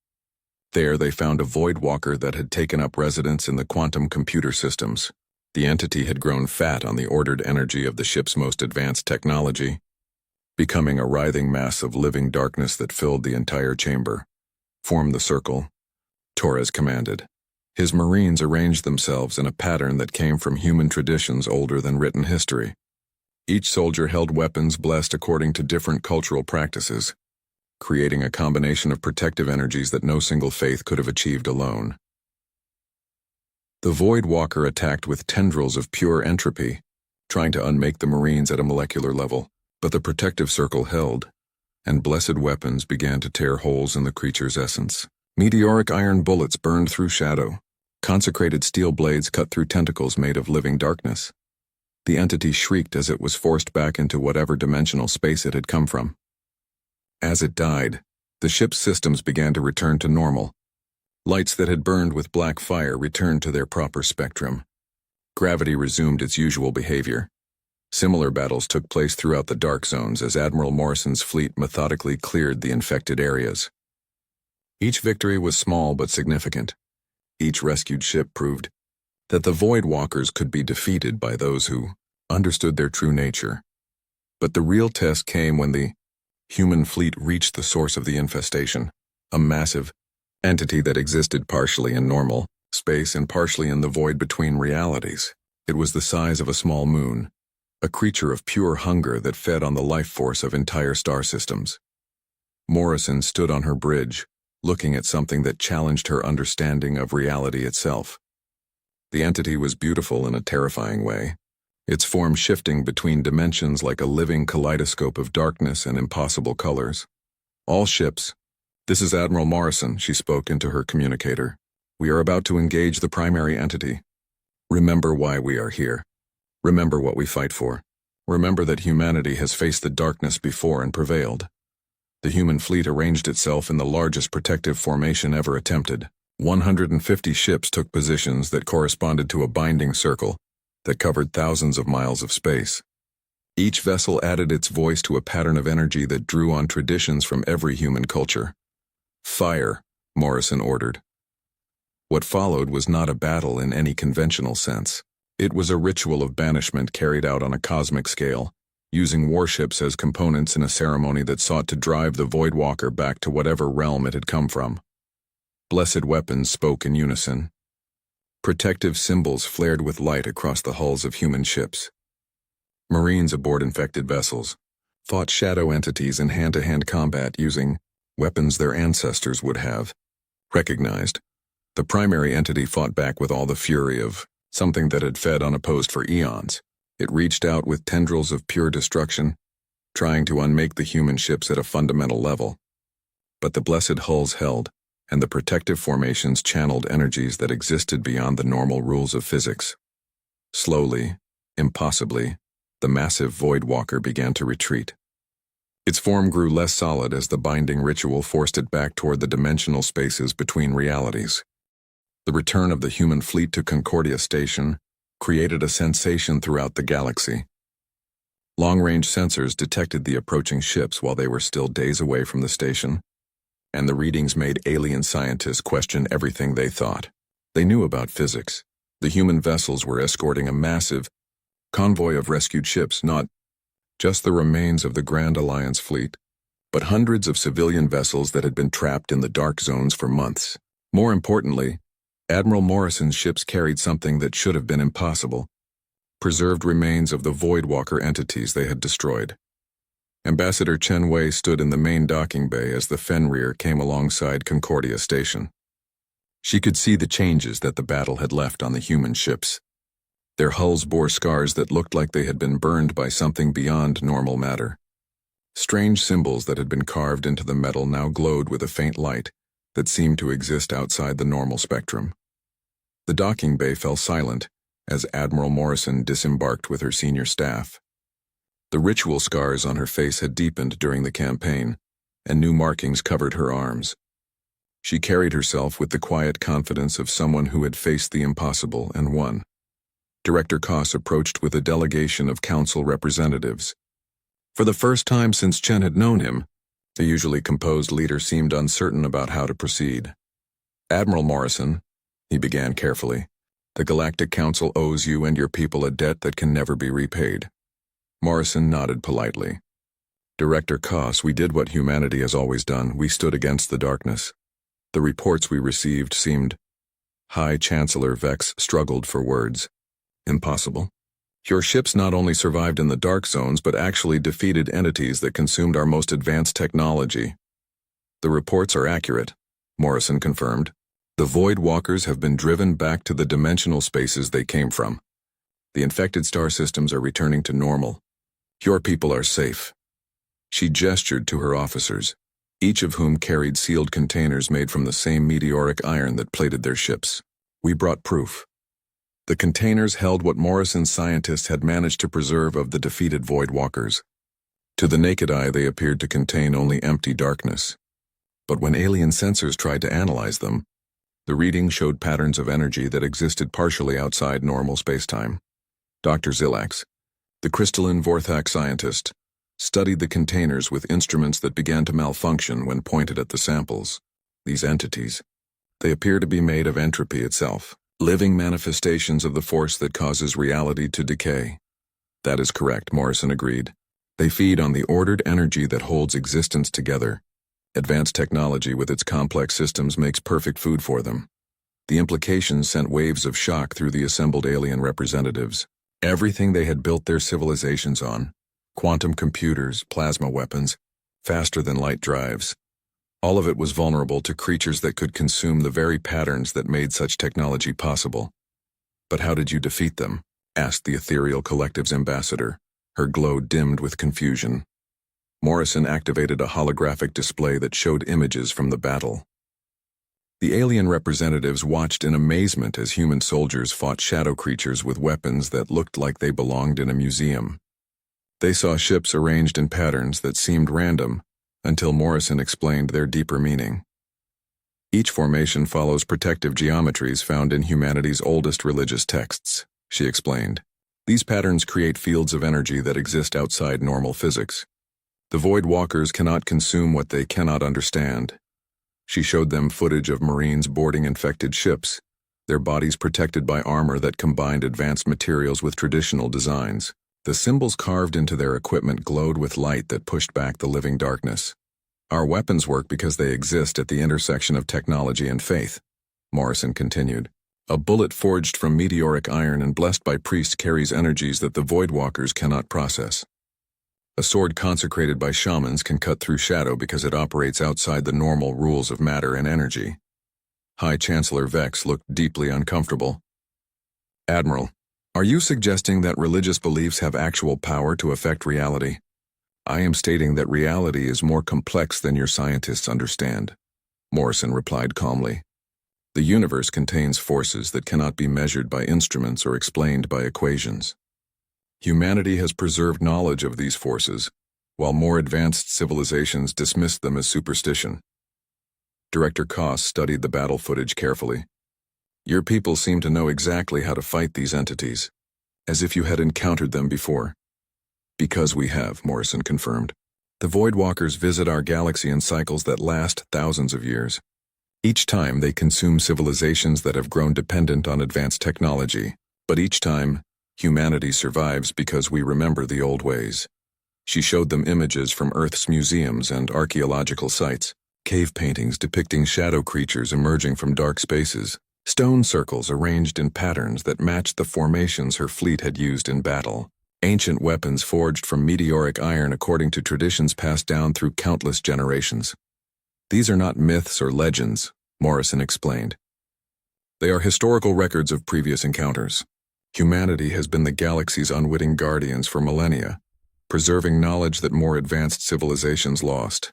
There they found a Void Walker that had taken up residence in the quantum computer systems. The entity had grown fat on the ordered energy of the ship's most advanced technology, becoming a writhing mass of living darkness that filled the entire chamber. Form the circle, Torres commanded. His Marines arranged themselves in a pattern that came from human traditions older than written history. Each soldier held weapons blessed according to different cultural practices, creating a combination of protective energies that no single faith could have achieved alone. The Void Walker attacked with tendrils of pure entropy, trying to unmake the Marines at a molecular level, but the protective circle held, and blessed weapons began to tear holes in the creature's essence. Meteoric iron bullets burned through shadow. Consecrated steel blades cut through tentacles made of living darkness. The entity shrieked as it was forced back into whatever dimensional space it had come from. As it died, the ship's systems began to return to normal. Lights that had burned with black fire returned to their proper spectrum. Gravity resumed its usual behavior. Similar battles took place throughout the dark zones as Admiral Morrison's fleet methodically cleared the infected areas. Each victory was small but significant. Each rescued ship proved that the Void Walkers could be defeated by those who understood their true nature. But the real test came when the human fleet reached the source of the infestation, a massive entity that existed partially in normal space and partially in the void between realities. It was the size of a small moon, a creature of pure hunger that fed on the life force of entire star systems. Morrison stood on her bridge, looking at something that challenged her understanding of reality itself. The entity was beautiful in a terrifying way, its form shifting between dimensions like a living kaleidoscope of darkness and impossible colors. All ships. This is Admiral Morrison, she spoke into her communicator. We are about to engage the primary entity. Remember why we are here. Remember what we fight for. Remember that humanity has faced the darkness before and prevailed. The human fleet arranged itself in the largest protective formation ever attempted. 150 ships took positions that corresponded to a binding circle that covered thousands of miles of space. Each vessel added its voice to a pattern of energy that drew on traditions from every human culture. Fire, Morrison ordered. What followed was not a battle in any conventional sense. It was a ritual of banishment carried out on a cosmic scale, using warships as components in a ceremony that sought to drive the Voidwalker back to whatever realm it had come from. Blessed weapons spoke in unison. Protective symbols flared with light across the hulls of human ships. Marines aboard infected vessels fought shadow entities in hand-to-hand combat using weapons their ancestors would have recognized. The primary entity fought back with all the fury of something that had fed unopposed for eons. It reached out with tendrils of pure destruction, trying to unmake the human ships at a fundamental level. But the blessed hulls held, and the protective formations channeled energies that existed beyond the normal rules of physics. Slowly, impossibly, the massive Voidwalker began to retreat. Its form grew less solid as the binding ritual forced it back toward the dimensional spaces between realities. The return of the human fleet to Concordia Station created a sensation throughout the galaxy. Long-range sensors detected the approaching ships while they were still days away from the station, and the readings made alien scientists question everything they thought. They knew about physics. The human vessels were escorting a massive convoy of rescued ships, not just the remains of the Grand Alliance fleet, but hundreds of civilian vessels that had been trapped in the dark zones for months. More importantly, Admiral Morrison's ships carried something that should have been impossible: preserved remains of the Voidwalker entities they had destroyed. Ambassador Chen Wei stood in the main docking bay as the Fenrir came alongside Concordia Station. She could see the changes that the battle had left on the human ships. Their hulls bore scars that looked like they had been burned by something beyond normal matter. Strange symbols that had been carved into the metal now glowed with a faint light that seemed to exist outside the normal spectrum. The docking bay fell silent as Admiral Morrison disembarked with her senior staff. The ritual scars on her face had deepened during the campaign, and new markings covered her arms. She carried herself with the quiet confidence of someone who had faced the impossible and won. Director Koss approached with a delegation of council representatives. For the first time since Chen had known him, the usually composed leader seemed uncertain about how to proceed. Admiral Morrison, he began carefully, the Galactic Council owes you and your people a debt that can never be repaid. Morrison nodded politely. Director Koss, we did what humanity has always done. We stood against the darkness. The reports we received seemed... High Chancellor Vex struggled for words. Impossible. Your ships not only survived in the dark zones but actually defeated entities that consumed our most advanced technology. The reports are accurate, Morrison confirmed. The Voidwalkers have been driven back to the dimensional spaces they came from. The infected star systems are returning to normal. Your people are safe. She gestured to her officers, each of whom carried sealed containers made from the same meteoric iron that plated their ships. We brought proof. The containers held what Morrison's scientists had managed to preserve of the defeated Voidwalkers. To the naked eye, they appeared to contain only empty darkness. But when alien sensors tried to analyze them, the reading showed patterns of energy that existed partially outside normal spacetime. Dr. Zilax, the crystalline Vorthak scientist, studied the containers with instruments that began to malfunction when pointed at the samples. These entities, they appear to be made of entropy itself. Living manifestations of the force that causes reality to decay. That is correct, Morrison agreed. They feed on the ordered energy that holds existence together. Advanced technology with its complex systems makes perfect food for them. The implications sent waves of shock through the assembled alien representatives. Everything they had built their civilizations on, quantum computers, plasma weapons, faster-than-light drives, all of it was vulnerable to creatures that could consume the very patterns that made such technology possible. But how did you defeat them? asked the ethereal collective's ambassador, her glow dimmed with confusion. Morrison activated a holographic display that showed images from the battle. The alien representatives watched in amazement as human soldiers fought shadow creatures with weapons that looked like they belonged in a museum. They saw ships arranged in patterns that seemed random, until Morrison explained their deeper meaning. Each formation follows protective geometries found in humanity's oldest religious texts, she explained. These patterns create fields of energy that exist outside normal physics. The Void Walkers cannot consume what they cannot understand. She showed them footage of Marines boarding infected ships, their bodies protected by armor that combined advanced materials with traditional designs. The symbols carved into their equipment glowed with light that pushed back the living darkness. Our weapons work because they exist at the intersection of technology and faith, Morrison continued. A bullet forged from meteoric iron and blessed by priests carries energies that the Voidwalkers cannot process. A sword consecrated by shamans can cut through shadow because it operates outside the normal rules of matter and energy. High Chancellor Vex looked deeply uncomfortable. Admiral, are you suggesting that religious beliefs have actual power to affect reality? I am stating that reality is more complex than your scientists understand, Morrison replied calmly. The universe contains forces that cannot be measured by instruments or explained by equations. Humanity has preserved knowledge of these forces, while more advanced civilizations dismissed them as superstition. Director Koss studied the battle footage carefully. Your people seem to know exactly how to fight these entities, as if you had encountered them before. Because we have, Morrison confirmed. The Voidwalkers visit our galaxy in cycles that last thousands of years. Each time they consume civilizations that have grown dependent on advanced technology, but each time, humanity survives because we remember the old ways. She showed them images from Earth's museums and archaeological sites, cave paintings depicting shadow creatures emerging from dark spaces, stone circles arranged in patterns that matched the formations her fleet had used in battle, ancient weapons forged from meteoric iron according to traditions passed down through countless generations. These are not myths or legends, Morrison explained. They are historical records of previous encounters. Humanity has been the galaxy's unwitting guardians for millennia, preserving knowledge that more advanced civilizations lost.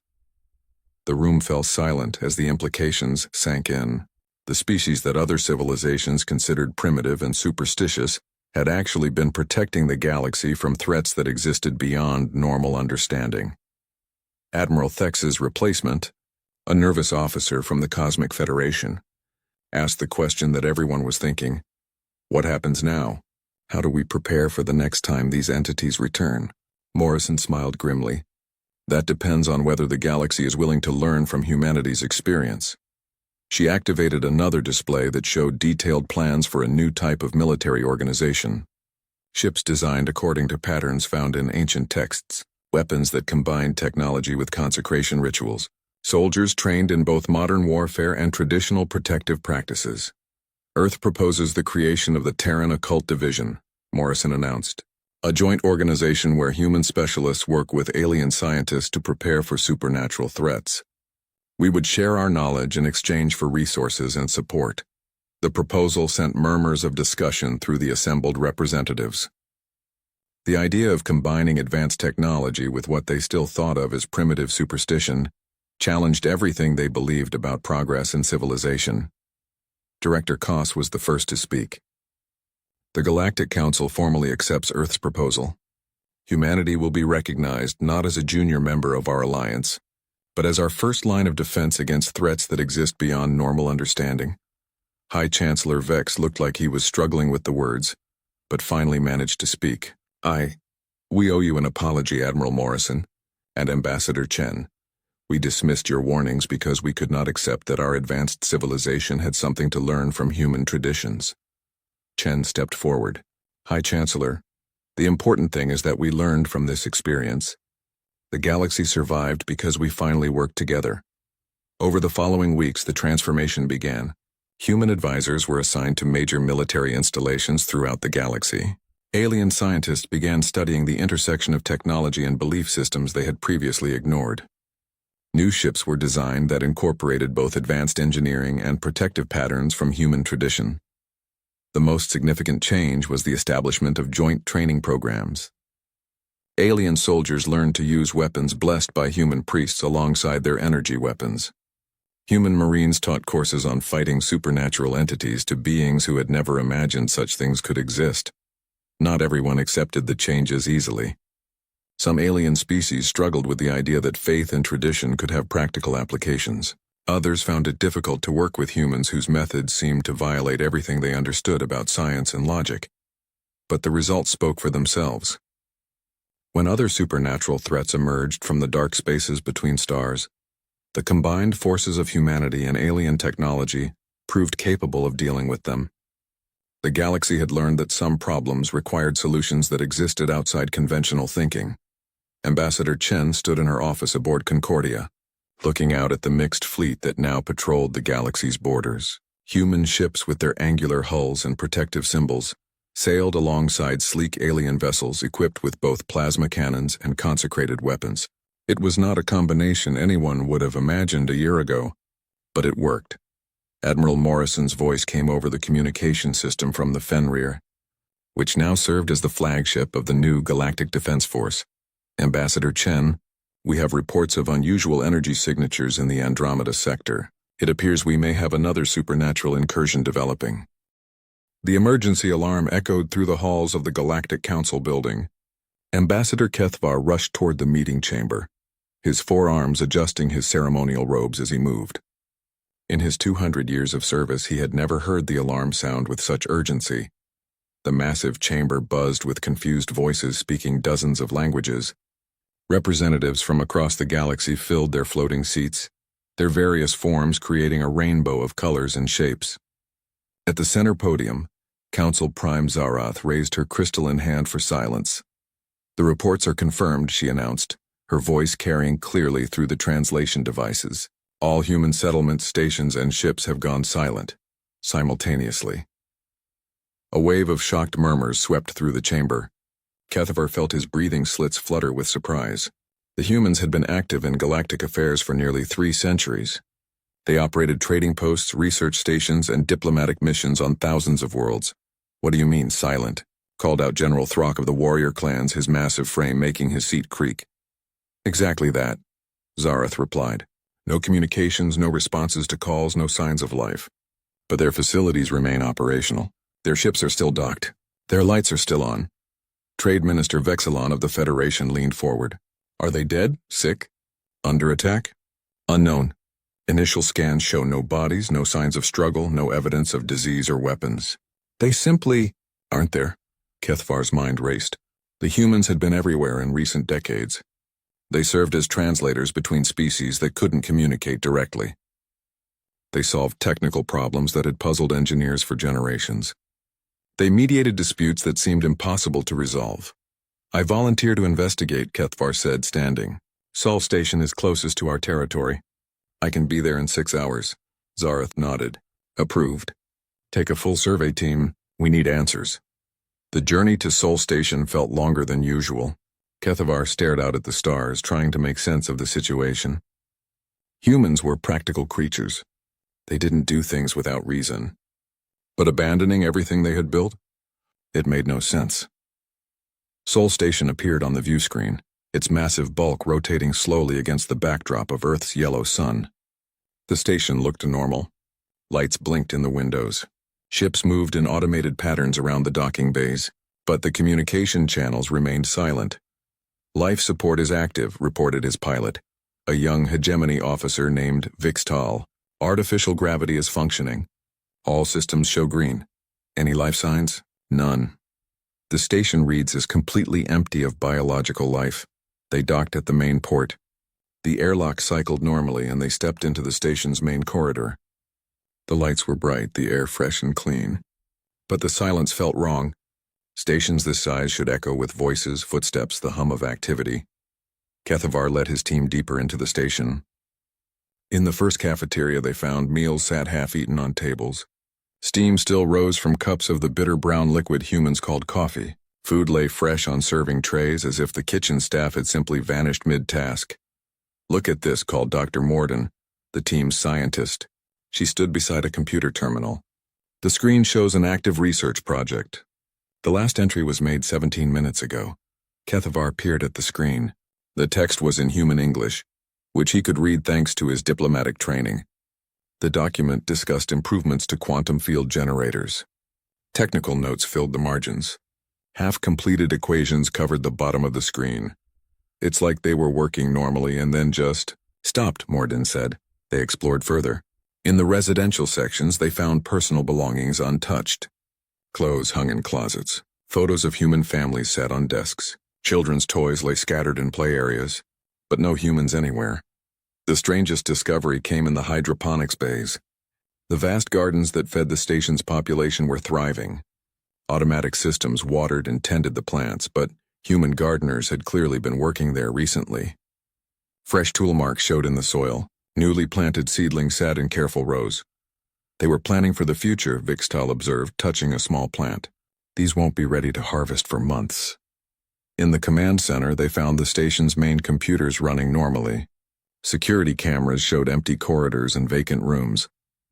The room fell silent as the implications sank in. The species that other civilizations considered primitive and superstitious had actually been protecting the galaxy from threats that existed beyond normal understanding. Admiral Thex's replacement, a nervous officer from the Cosmic Federation, asked the question that everyone was thinking: what happens now? How do we prepare for the next time these entities return? Morrison smiled grimly. That depends on whether the galaxy is willing to learn from humanity's experience. She activated another display that showed detailed plans for a new type of military organization. Ships designed according to patterns found in ancient texts, weapons that combined technology with consecration rituals, soldiers trained in both modern warfare and traditional protective practices. Earth proposes the creation of the Terran Occult Division, Morrison announced, a joint organization where human specialists work with alien scientists to prepare for supernatural threats. We would share our knowledge in exchange for resources and support. The proposal sent murmurs of discussion through the assembled representatives. The idea of combining advanced technology with what they still thought of as primitive superstition challenged everything they believed about progress and civilization. Director Koss was the first to speak. The Galactic Council formally accepts Earth's proposal. Humanity will be recognized not as a junior member of our alliance, but as our first line of defense against threats that exist beyond normal understanding. High Chancellor Vex looked like he was struggling with the words, but finally managed to speak. We owe you an apology, Admiral Morrison, and Ambassador Chen. We dismissed your warnings because we could not accept that our advanced civilization had something to learn from human traditions. Chen stepped forward. High Chancellor, the important thing is that we learned from this experience. The galaxy survived because we finally worked together. Over the following weeks, the transformation began. Human advisors were assigned to major military installations throughout the galaxy. Alien scientists began studying the intersection of technology and belief systems they had previously ignored. New ships were designed that incorporated both advanced engineering and protective patterns from human tradition. The most significant change was the establishment of joint training programs. Alien soldiers learned to use weapons blessed by human priests alongside their energy weapons. Human Marines taught courses on fighting supernatural entities to beings who had never imagined such things could exist. Not everyone accepted the changes easily. Some alien species struggled with the idea that faith and tradition could have practical applications. Others found it difficult to work with humans whose methods seemed to violate everything they understood about science and logic. But the results spoke for themselves. When other supernatural threats emerged from the dark spaces between stars, the combined forces of humanity and alien technology proved capable of dealing with them. The galaxy had learned that some problems required solutions that existed outside conventional thinking. Ambassador Chen stood in her office aboard Concordia, looking out at the mixed fleet that now patrolled the galaxy's borders. Human ships with their angular hulls and protective symbols sailed alongside sleek alien vessels equipped with both plasma cannons and consecrated weapons. It was not a combination anyone would have imagined a year ago, but it worked. Admiral Morrison's voice came over the communication system from the Fenrir, which now served as the flagship of the new Galactic Defense Force. Ambassador Chen, we have reports of unusual energy signatures in the Andromeda sector. It appears we may have another supernatural incursion developing. The emergency alarm echoed through the halls of the Galactic Council building. Ambassador Kethvar rushed toward the meeting chamber, his forearms adjusting his ceremonial robes as he moved. In his 200 years of service, he had never heard the alarm sound with such urgency. The massive chamber buzzed with confused voices speaking dozens of languages. Representatives from across the galaxy filled their floating seats, their various forms creating a rainbow of colors and shapes. At the center podium, Council Prime Zarath raised her crystalline hand for silence. The reports are confirmed, she announced, her voice carrying clearly through the translation devices. All human settlements, stations, and ships have gone silent, simultaneously. A wave of shocked murmurs swept through the chamber. Kethvar felt his breathing slits flutter with surprise. The humans had been active in galactic affairs for nearly 3 centuries. They operated trading posts, research stations, and diplomatic missions on thousands of worlds. What do you mean, silent? Called out General Throck of the warrior clans, his massive frame making his seat creak. Exactly that, Zarath replied. No communications, no responses to calls, no signs of life. But their facilities remain operational. Their ships are still docked. Their lights are still on. Trade Minister Vexilon of the Federation leaned forward. Are they dead? Sick? Under attack? Unknown. Initial scans show no bodies, no signs of struggle, no evidence of disease or weapons. They simply aren't there. Kethvar's mind raced. The humans had been everywhere in recent decades. They served as translators between species that couldn't communicate directly. They solved technical problems that had puzzled engineers for generations. They mediated disputes that seemed impossible to resolve. I volunteer to investigate, Kethvar said, standing. Sol Station is closest to our territory. I can be there in 6 hours. Zarath nodded. Approved. Take a full survey team. We need answers. The journey to Sol Station felt longer than usual. Kethvar stared out at the stars, trying to make sense of the situation. Humans were practical creatures. They didn't do things without reason. But abandoning everything they had built? It made no sense. Sol Station appeared on the view screen, its massive bulk rotating slowly against the backdrop of Earth's yellow sun. The station looked normal. Lights blinked in the windows. Ships moved in automated patterns around the docking bays, but the communication channels remained silent. Life support is active, reported his pilot, a young hegemony officer named Vixtal. Artificial gravity is functioning. All systems show green. Any life signs? None. The station reads as completely empty of biological life. They docked at the main port. The airlock cycled normally and they stepped into the station's main corridor. The lights were bright, the air fresh and clean. But the silence felt wrong. Stations this size should echo with voices, footsteps, the hum of activity. Kethvar led his team deeper into the station. In the first cafeteria they found meals sat half-eaten on tables. Steam still rose from cups of the bitter brown liquid humans called coffee. Food lay fresh on serving trays as if the kitchen staff had simply vanished mid-task. Look at this, called Dr. Morden, the team's scientist. She stood beside a computer terminal. The screen shows an active research project. The last entry was made 17 minutes ago. Kethavar peered at the screen. The text was in human English, which he could read thanks to his diplomatic training. The document discussed improvements to quantum field generators. Technical notes filled the margins. Half-completed equations covered the bottom of the screen. It's like they were working normally and then just stopped, Morden said. They explored further. In the residential sections, they found personal belongings untouched. Clothes hung in closets. Photos of human families sat on desks. Children's toys lay scattered in play areas, but no humans anywhere. The strangest discovery came in the hydroponics bays. The vast gardens that fed the station's population were thriving. Automatic systems watered and tended the plants, but human gardeners had clearly been working there recently. Fresh tool marks showed in the soil. Newly planted seedlings sat in careful rows. They were planning for the future, Vixtal observed, touching a small plant. These won't be ready to harvest for months. In the command center, they found the station's main computers running normally. Security cameras showed empty corridors and vacant rooms,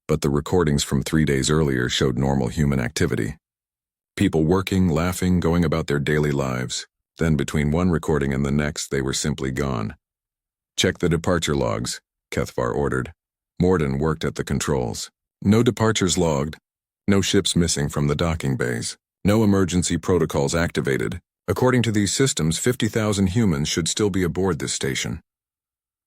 but the recordings from 3 days earlier showed normal human activity. People working, laughing, going about their daily lives. Then between one recording and the next, they were simply gone. Check the departure logs, Kethavar ordered. Morden worked at the controls. No departures logged. No ships missing from the docking bays. No emergency protocols activated. According to these systems, 50,000 humans should still be aboard this station.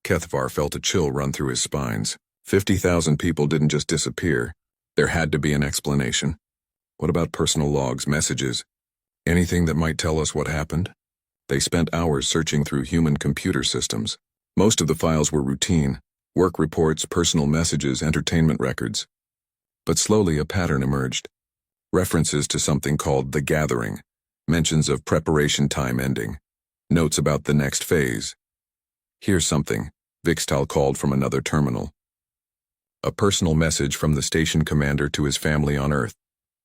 Kethavar felt a chill run through his spines. 50,000 people didn't just disappear. There had to be an explanation. What about personal logs, messages? Anything that might tell us what happened? They spent hours searching through human computer systems. Most of the files were routine. Work reports, personal messages, entertainment records. But slowly a pattern emerged. References to something called the Gathering. Mentions of preparation time ending. Notes about the next phase. Here's something, Vixtal called from another terminal. A personal message from the station commander to his family on Earth,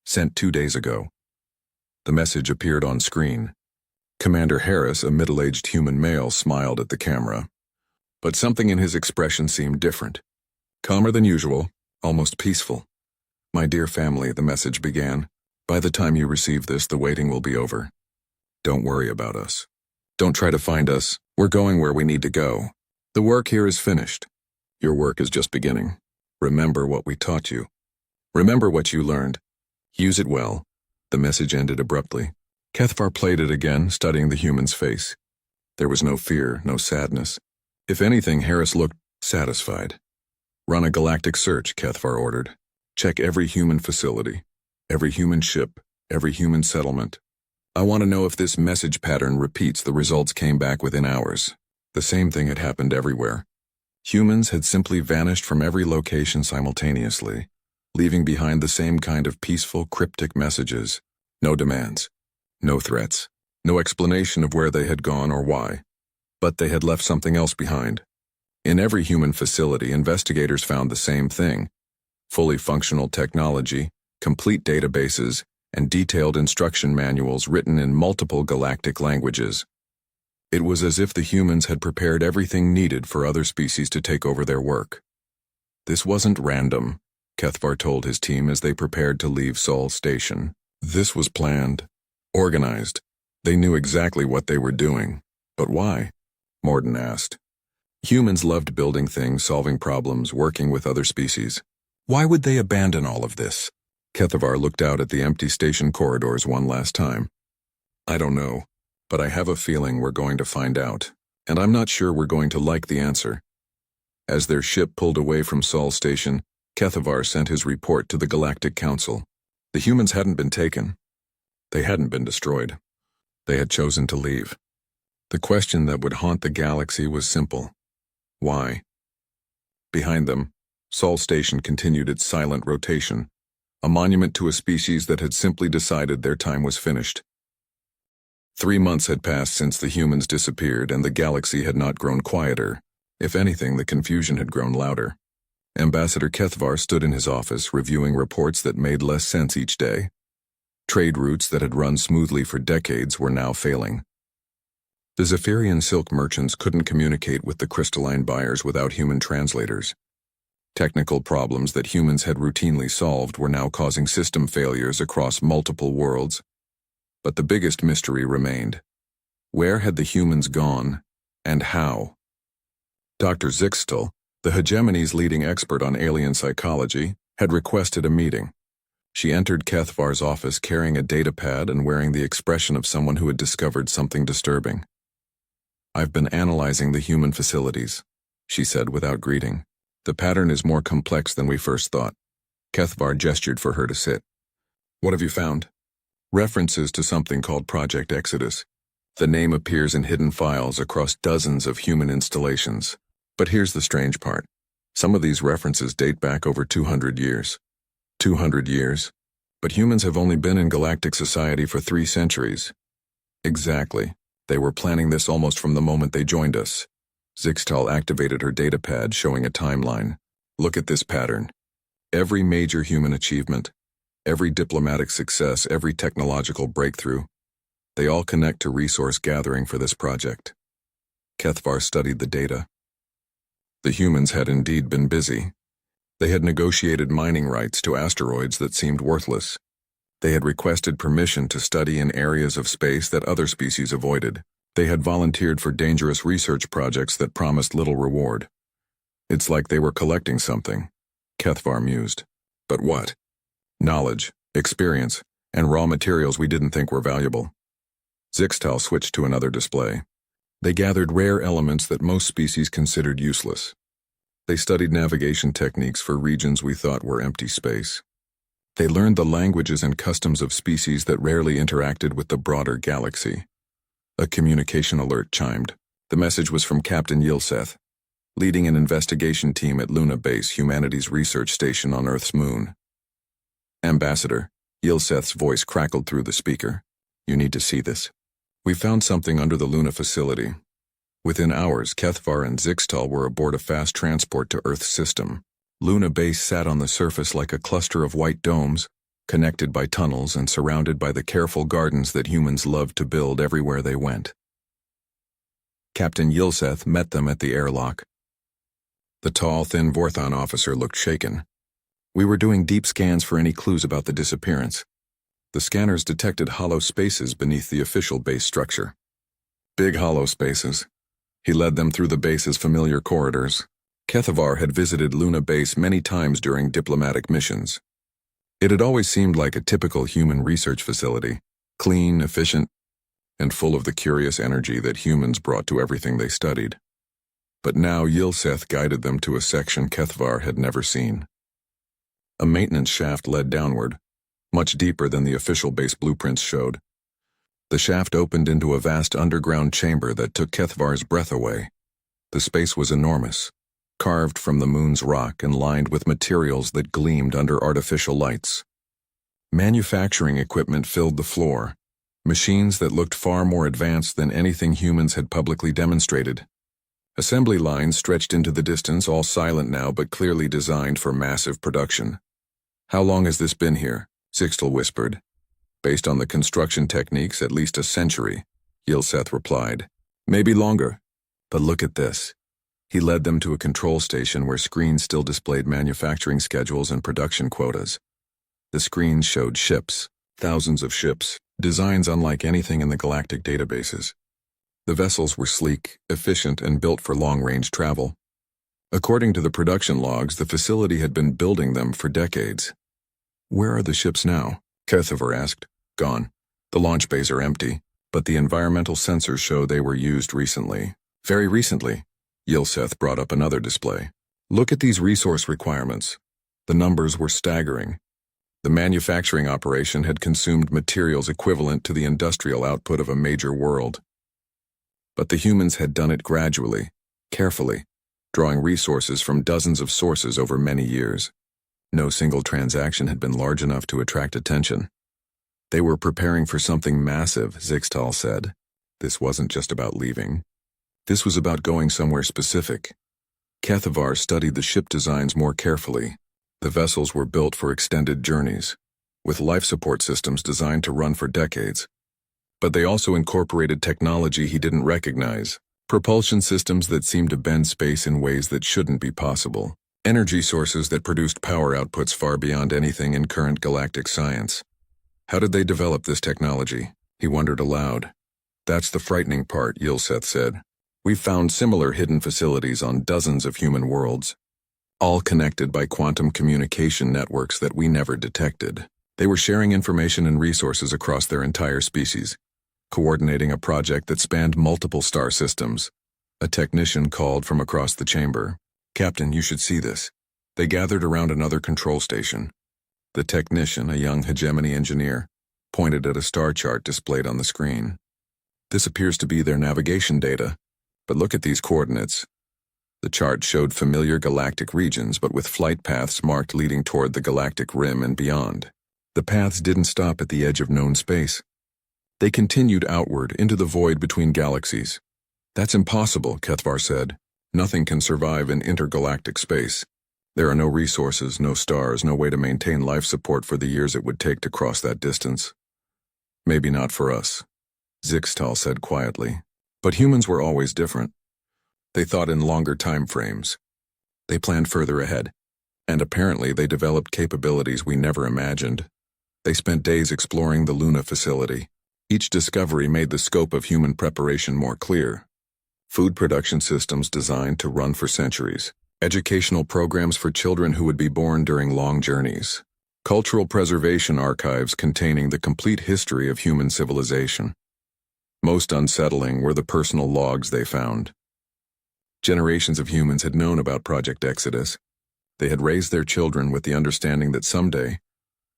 sent 2 days ago. The message appeared on screen. Commander Harris, a middle-aged human male, smiled at the camera. But something in his expression seemed different. Calmer than usual, almost peaceful. "My dear family," the message began. "By the time you receive this, the waiting will be over. Don't worry about us. Don't try to find us. We're going where we need to go. The work here is finished. Your work is just beginning. Remember what we taught you. Remember what you learned. Use it well." The message ended abruptly. Kethavar played it again, studying the human's face. There was no fear, no sadness. If anything, Harris looked satisfied. "Run a galactic search," Kethavar ordered. "Check every human facility, every human ship, every human settlement. I want to know if this message pattern repeats." The results came back within hours. The same thing had happened everywhere. Humans had simply vanished from every location simultaneously, leaving behind the same kind of peaceful, cryptic messages. No demands, no threats, no explanation of where they had gone or why. But they had left something else behind. In every human facility, investigators found the same thing: fully functional technology, complete databases, and detailed instruction manuals written in multiple galactic languages. It was as if the humans had prepared everything needed for other species to take over their work. This wasn't random, Kethavar told his team as they prepared to leave Sol Station. This was planned, organized. They knew exactly what they were doing. But why? Morden asked. Humans loved building things, solving problems, working with other species. Why would they abandon all of this? Kethavar looked out at the empty station corridors one last time. I don't know, but I have a feeling we're going to find out, and I'm not sure we're going to like the answer. As their ship pulled away from Sol Station, Kethavar sent his report to the Galactic Council. The humans hadn't been taken. They hadn't been destroyed. They had chosen to leave. The question that would haunt the galaxy was simple. Why? Behind them, Sol Station continued its silent rotation, a monument to a species that had simply decided their time was finished. 3 months had passed since the humans disappeared, and the galaxy had not grown quieter. If anything, the confusion had grown louder. Ambassador Kethavar stood in his office, reviewing reports that made less sense each day. Trade routes that had run smoothly for decades were now failing. The Zephyrian silk merchants couldn't communicate with the crystalline buyers without human translators. Technical problems that humans had routinely solved were now causing system failures across multiple worlds. But the biggest mystery remained. Where had the humans gone, and how? Dr. Zixtel, the hegemony's leading expert on alien psychology, had requested a meeting. She entered Kethvar's office carrying a datapad and wearing the expression of someone who had discovered something disturbing. "I've been analyzing the human facilities," she said without greeting. "The pattern is more complex than we first thought." Kethvar gestured for her to sit. "What have you found?" "References to something called Project Exodus. The name appears in hidden files across dozens of human installations. But here's the strange part. Some of these references date back over 200 years. 200 years? But humans have only been in galactic society for 3 centuries. Exactly. They were planning this almost from the moment they joined us. Zixtal activated her datapad, showing a timeline. "Look at this pattern. Every major human achievement, every diplomatic success, every technological breakthrough, they all connect to resource gathering for this project." Kethvar studied the data. The humans had indeed been busy. They had negotiated mining rights to asteroids that seemed worthless. They had requested permission to study in areas of space that other species avoided. They had volunteered for dangerous research projects that promised little reward. "It's like they were collecting something," Kethvar mused. "But what?" "Knowledge, experience, and raw materials we didn't think were valuable." Zixtal switched to another display. They gathered rare elements that most species considered useless. They studied navigation techniques for regions we thought were empty space. They learned the languages and customs of species that rarely interacted with the broader galaxy. A communication alert chimed. The message was from Captain Yilseth, leading an investigation team at Luna Base, humanity's research station on Earth's moon. "Ambassador," Yilseth's voice crackled through the speaker. "You need to see this. We found something under the Luna facility." Within hours, Kethvar and Zixtal were aboard a fast transport to Earth's system. Luna Base sat on the surface like a cluster of white domes, connected by tunnels and surrounded by the careful gardens that humans loved to build everywhere they went. Captain Yilseth met them at the airlock. The tall, thin Vorthon officer looked shaken. "We were doing deep scans for any clues about the disappearance. The scanners detected hollow spaces beneath the official base structure." Big hollow spaces. He led them through the base's familiar corridors. Kethvar had visited Luna Base many times during diplomatic missions. It had always seemed like a typical human research facility, clean, efficient, and full of the curious energy that humans brought to everything they studied. But now Yilseth guided them to a section Kethvar had never seen. A maintenance shaft led downward, much deeper than the official base blueprints showed. The shaft opened into a vast underground chamber that took Kethvar's breath away. The space was enormous, carved from the moon's rock and lined with materials that gleamed under artificial lights. Manufacturing equipment filled the floor, machines that looked far more advanced than anything humans had publicly demonstrated. Assembly lines stretched into the distance, all silent now but clearly designed for massive production. "How long has this been here?" Zixtal whispered. "Based on the construction techniques, at least a century," Yilseth replied. "Maybe longer. But look at this." He led them to a control station where screens still displayed manufacturing schedules and production quotas. The screens showed ships, thousands of ships, designs unlike anything in the galactic databases. The vessels were sleek, efficient, and built for long-range travel. According to the production logs, the facility had been building them for decades. "Where are the ships now?" Kethvar asked. "Gone. The launch bays are empty, but the environmental sensors show they were used recently." "Very recently?" Yilseth brought up another display. "Look at these resource requirements." The numbers were staggering. The manufacturing operation had consumed materials equivalent to the industrial output of a major world. But the humans had done it gradually, carefully, drawing resources from dozens of sources over many years. No single transaction had been large enough to attract attention. They were preparing for something massive, Zixtal said. This wasn't just about leaving. This was about going somewhere specific. Kethvar studied the ship designs more carefully. The vessels were built for extended journeys, with life support systems designed to run for decades. But they also incorporated technology he didn't recognize, propulsion systems that seemed to bend space in ways that shouldn't be possible. Energy sources that produced power outputs far beyond anything in current galactic science. How did they develop this technology? He wondered aloud. That's the frightening part, Yilseth said. We've found similar hidden facilities on dozens of human worlds, all connected by quantum communication networks that we never detected. They were sharing information and resources across their entire species, coordinating a project that spanned multiple star systems. A technician called from across the chamber. Captain, you should see this. They gathered around another control station. The technician, a young hegemony engineer, pointed at a star chart displayed on the screen. This appears to be their navigation data, but look at these coordinates. The chart showed familiar galactic regions, but with flight paths marked leading toward the galactic rim and beyond. The paths didn't stop at the edge of known space. They continued outward into the void between galaxies. That's impossible, Kethvar said. Nothing can survive in intergalactic space. There are no resources, no stars, no way to maintain life support for the years it would take to cross that distance. Maybe not for us, Zixtal said quietly. But humans were always different. They thought in longer time frames. They planned further ahead. And apparently they developed capabilities we never imagined. They spent days exploring the Luna facility. Each discovery made the scope of human preparation more clear. Food production systems designed to run for centuries. Educational programs for children who would be born during long journeys. Cultural preservation archives containing the complete history of human civilization. Most unsettling were the personal logs they found. Generations of humans had known about Project Exodus. They had raised their children with the understanding that someday,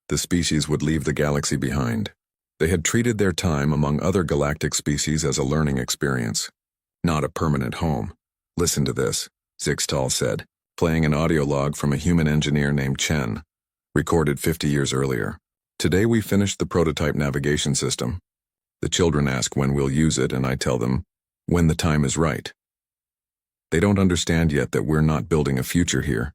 the species would leave the galaxy behind. They had treated their time among other galactic species as a learning experience, not a permanent home. Listen to this, Zixtal said, playing an audio log from a human engineer named Chen, recorded 50 years earlier. Today we finished the prototype navigation system. The children ask when we'll use it, and I tell them, when the time is right. They don't understand yet that we're not building a future here.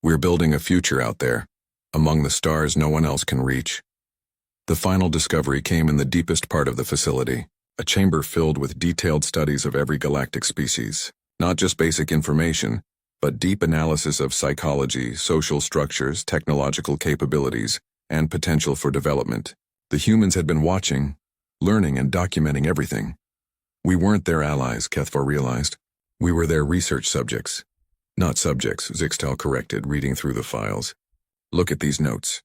We're building a future out there, among the stars no one else can reach. The final discovery came in the deepest part of the facility, a chamber filled with detailed studies of every galactic species. Not just basic information, but deep analysis of psychology, social structures, technological capabilities, and potential for development. The humans had been watching, learning, and documenting everything. We weren't their allies, Kethvar realized. We were their research subjects. Not subjects, Zixtal corrected, reading through the files. Look at these notes.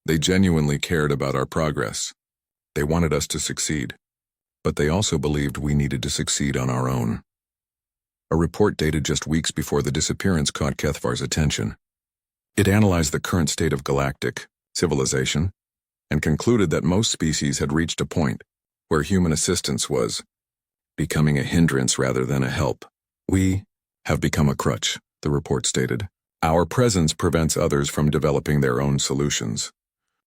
They genuinely cared about our progress. They wanted us to succeed. But they also believed we needed to succeed on our own. A report dated just weeks before the disappearance caught Kethvar's attention. It analyzed the current state of galactic civilization and concluded that most species had reached a point where human assistance was becoming a hindrance rather than a help. We have become a crutch, the report stated. Our presence prevents others from developing their own solutions.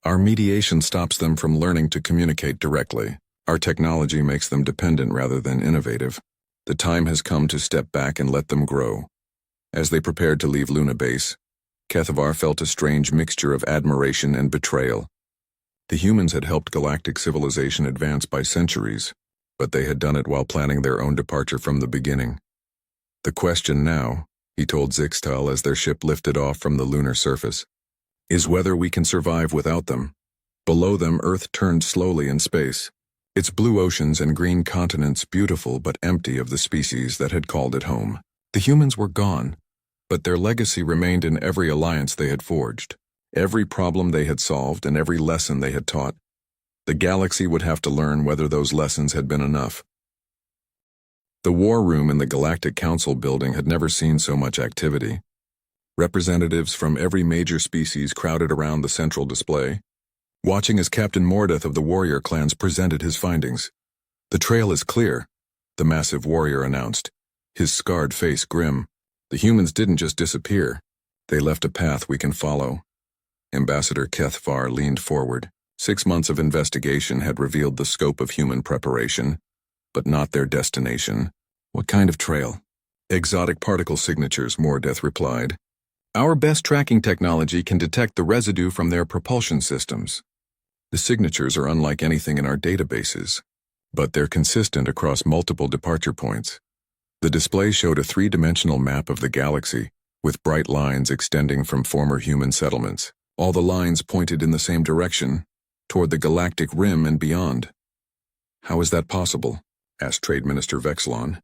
Our mediation stops them from learning to communicate directly. Our technology makes them dependent rather than innovative. The time has come to step back and let them grow. As they prepared to leave Luna Base, Kethvar felt a strange mixture of admiration and betrayal. The humans had helped galactic civilization advance by centuries, but they had done it while planning their own departure from the beginning. The question now, he told Zixtal as their ship lifted off from the lunar surface, is whether we can survive without them. Below them, Earth turned slowly in space, its blue oceans and green continents beautiful but empty of the species that had called it home. The humans were gone, but their legacy remained in every alliance they had forged, every problem they had solved, and every lesson they had taught. The galaxy would have to learn whether those lessons had been enough. The war room in the Galactic Council building had never seen so much activity. Representatives from every major species crowded around the central display, watching as Captain Mordeth of the warrior clans presented his findings. The trail is clear, the massive warrior announced, his scarred face grim. The humans didn't just disappear. They left a path we can follow. Ambassador Kethvar leaned forward. 6 months of investigation had revealed the scope of human preparation, but not their destination. What kind of trail? Exotic particle signatures, Mordeth replied. Our best tracking technology can detect the residue from their propulsion systems. The signatures are unlike anything in our databases, but they're consistent across multiple departure points. The display showed a 3-dimensional map of the galaxy, with bright lines extending from former human settlements. All the lines pointed in the same direction, toward the galactic rim and beyond. "How is that possible?" asked Trade Minister Vexlon.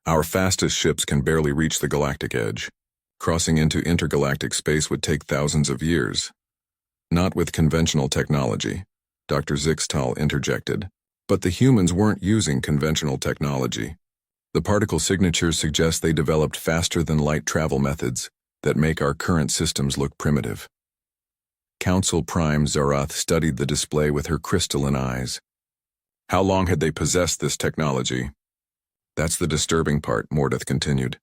"Our fastest ships can barely reach the galactic edge. Crossing into intergalactic space would take thousands of years." "Not with conventional technology," Dr. Zixtal interjected. "But the humans weren't using conventional technology. The particle signatures suggest they developed faster-than-light travel methods that make our current systems look primitive." Council Prime Zarath studied the display with her crystalline eyes. "How long had they possessed this technology?" "That's the disturbing part," Mordeth continued.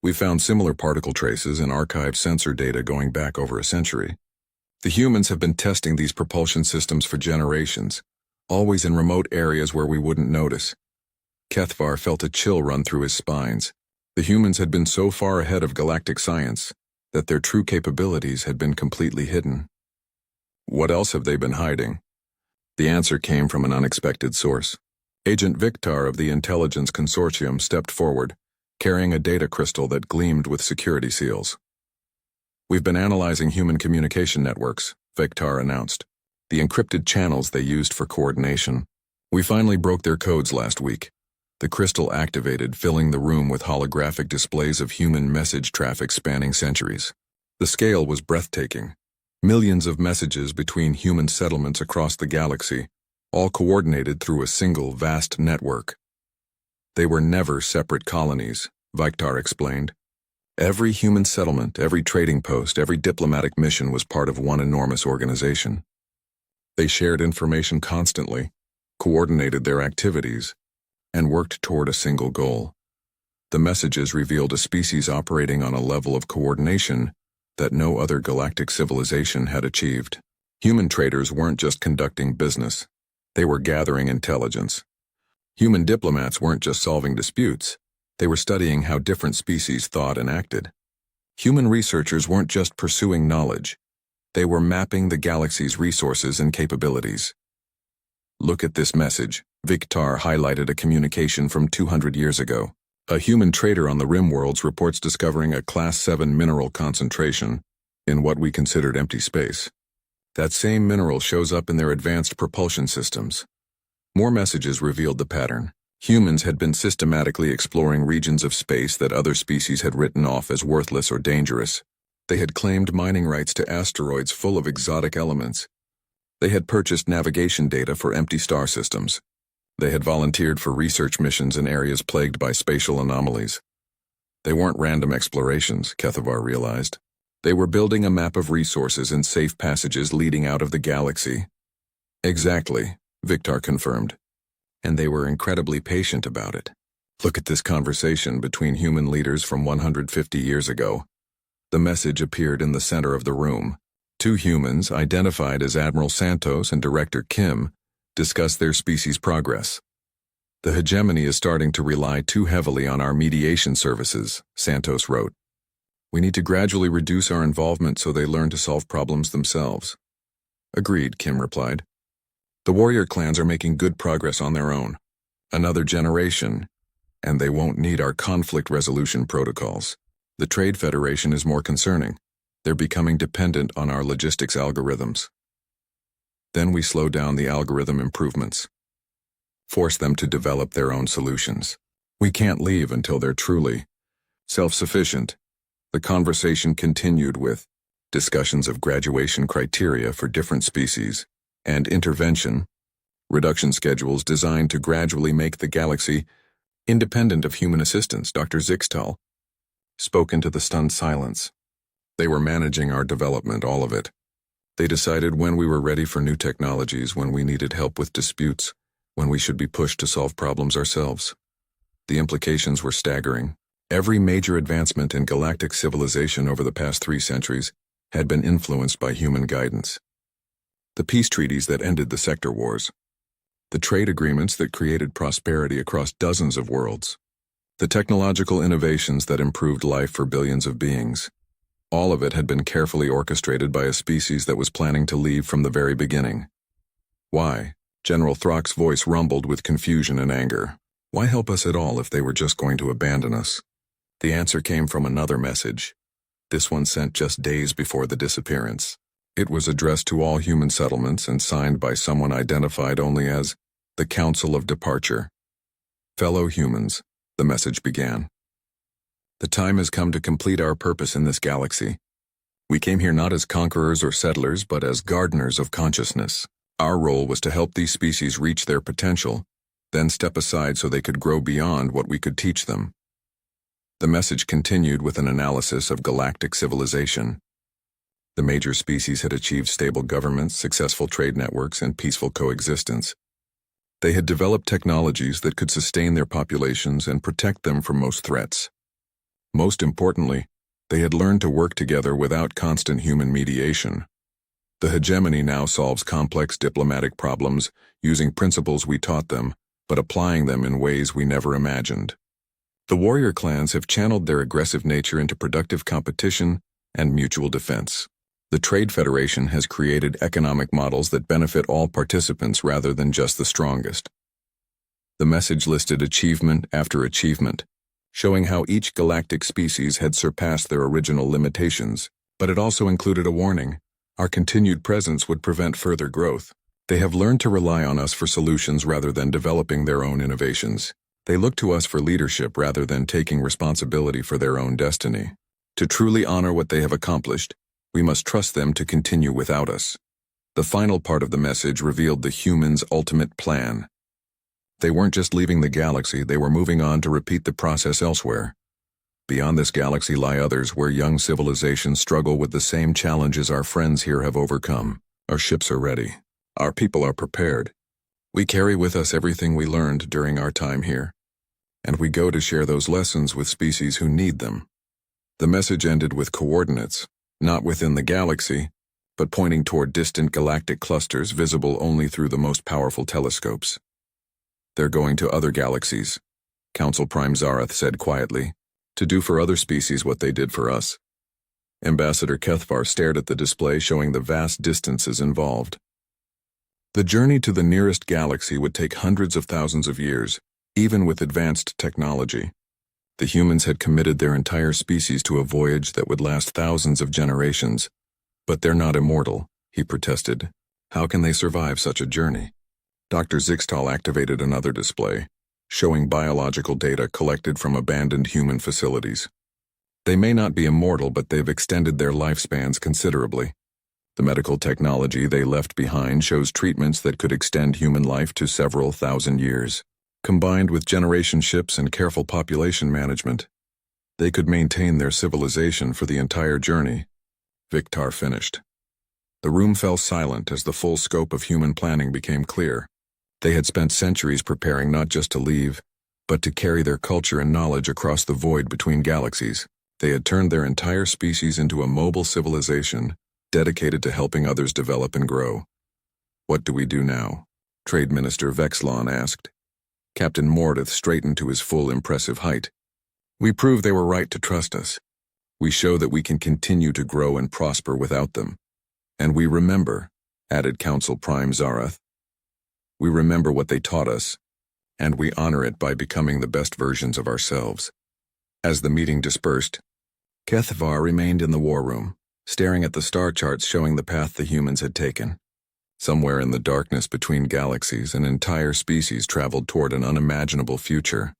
"We found similar particle traces in archived sensor data going back over a century. The humans have been testing these propulsion systems for generations, always in remote areas where we wouldn't notice." Kethvar felt a chill run through his spines. The humans had been so far ahead of galactic science that their true capabilities had been completely hidden. "What else have they been hiding?" The answer came from an unexpected source. Agent Victar of the Intelligence Consortium stepped forward, carrying a data crystal that gleamed with security seals. "We've been analyzing human communication networks," Victar announced. "The encrypted channels they used for coordination. We finally broke their codes last week." The crystal activated, filling the room with holographic displays of human message traffic spanning centuries. The scale was breathtaking. Millions of messages between human settlements across the galaxy, all coordinated through a single vast network. "They were never separate colonies," Victar explained. "Every human settlement, every trading post, every diplomatic mission was part of one enormous organization. They shared information constantly, coordinated their activities, and worked toward a single goal. The messages revealed a species operating on a level of coordination that no other galactic civilization had achieved. Human traders weren't just conducting business, they were gathering intelligence. Human diplomats weren't just solving disputes, they were studying how different species thought and acted. Human researchers weren't just pursuing knowledge, they were mapping the galaxy's resources and capabilities." "Look at this message." Victar highlighted a communication from 200 years ago. "A human trader on the Rim Worlds reports discovering a Class 7 mineral concentration in what we considered empty space. That same mineral shows up in their advanced propulsion systems." More messages revealed the pattern. Humans had been systematically exploring regions of space that other species had written off as worthless or dangerous. They had claimed mining rights to asteroids full of exotic elements. They had purchased navigation data for empty star systems. They had volunteered for research missions in areas plagued by spatial anomalies. They weren't random explorations, Kethavar realized. They were building a map of resources and safe passages leading out of the galaxy. "Exactly," Victar confirmed. "And they were incredibly patient about it. Look at this conversation between human leaders from 150 years ago." The message appeared in the center of the room. Two humans, identified as Admiral Santos and Director Kim, discussed their species' progress. "The hegemony is starting to rely too heavily on our mediation services," Santos wrote. "We need to gradually reduce our involvement so they learn to solve problems themselves." "Agreed," Kim replied. "The warrior clans are making good progress on their own. Another generation, and they won't need our conflict resolution protocols. The Trade Federation is more concerning. They're becoming dependent on our logistics algorithms. Then we slow down the algorithm improvements. Force them to develop their own solutions. We can't leave until they're truly self-sufficient." The conversation continued with discussions of graduation criteria for different species and intervention, reduction schedules designed to gradually make the galaxy independent of human assistance. Dr. Zixtal spoke into the stunned silence. "They were managing our development, all of it. They decided when we were ready for new technologies, when we needed help with disputes, when we should be pushed to solve problems ourselves. The implications were staggering. Every major advancement in galactic civilization over the past 3 centuries had been influenced by human guidance. The peace treaties that ended the sector wars, the trade agreements that created prosperity across dozens of worlds, the technological innovations that improved life for billions of beings. All of it had been carefully orchestrated by a species that was planning to leave from the very beginning." "Why?" General Throck's voice rumbled with confusion and anger. "Why help us at all if they were just going to abandon us?" The answer came from another message. This one sent just days before the disappearance. It was addressed to all human settlements and signed by someone identified only as the Council of Departure. Fellow humans, the message began. The time has come to complete our purpose in this galaxy. We came here not as conquerors or settlers, but as gardeners of consciousness. Our role was to help these species reach their potential, then step aside so they could grow beyond what we could teach them. The message continued with an analysis of galactic civilization. The major species had achieved stable governments, successful trade networks, and peaceful coexistence. They had developed technologies that could sustain their populations and protect them from most threats. Most importantly, they had learned to work together without constant human mediation. The hegemony now solves complex diplomatic problems using principles we taught them, but applying them in ways we never imagined. The warrior clans have channeled their aggressive nature into productive competition and mutual defense. The Trade Federation has created economic models that benefit all participants rather than just the strongest. The message listed achievement after achievement, showing how each galactic species had surpassed their original limitations, but it also included a warning. Our continued presence would prevent further growth. They have learned to rely on us for solutions rather than developing their own innovations. They look to us for leadership rather than taking responsibility for their own destiny. To truly honor what they have accomplished, we must trust them to continue without us. The final part of the message revealed the humans' ultimate plan. They weren't just leaving the galaxy, they were moving on to repeat the process elsewhere. Beyond this galaxy lie others where young civilizations struggle with the same challenges our friends here have overcome. Our ships are ready. Our people are prepared. We carry with us everything we learned during our time here, and we go to share those lessons with species who need them. The message ended with coordinates, not within the galaxy, but pointing toward distant galactic clusters visible only through the most powerful telescopes. They're going to other galaxies, Council Prime Zarath said quietly, to do for other species what they did for us. Ambassador Kethvar stared at the display showing the vast distances involved. The journey to the nearest galaxy would take hundreds of thousands of years, even with advanced technology. The humans had committed their entire species to a voyage that would last thousands of generations. But they're not immortal, he protested. How can they survive such a journey? Dr. Zixtal activated another display, showing biological data collected from abandoned human facilities. They may not be immortal, but they've extended their lifespans considerably. The medical technology they left behind shows treatments that could extend human life to several thousand years. Combined with generation ships and careful population management, they could maintain their civilization for the entire journey. Victar finished. The room fell silent as the full scope of human planning became clear. They had spent centuries preparing not just to leave, but to carry their culture and knowledge across the void between galaxies. They had turned their entire species into a mobile civilization, dedicated to helping others develop and grow. What do we do now? Trade Minister Vexlon asked. Captain Mordeth straightened to his full impressive height. We prove they were right to trust us. We show that we can continue to grow and prosper without them. And we remember, added Council Prime Zarath. We remember what they taught us, and we honor it by becoming the best versions of ourselves. As the meeting dispersed, Kethvar remained in the war room, staring at the star charts showing the path the humans had taken. Somewhere in the darkness between galaxies, an entire species traveled toward an unimaginable future.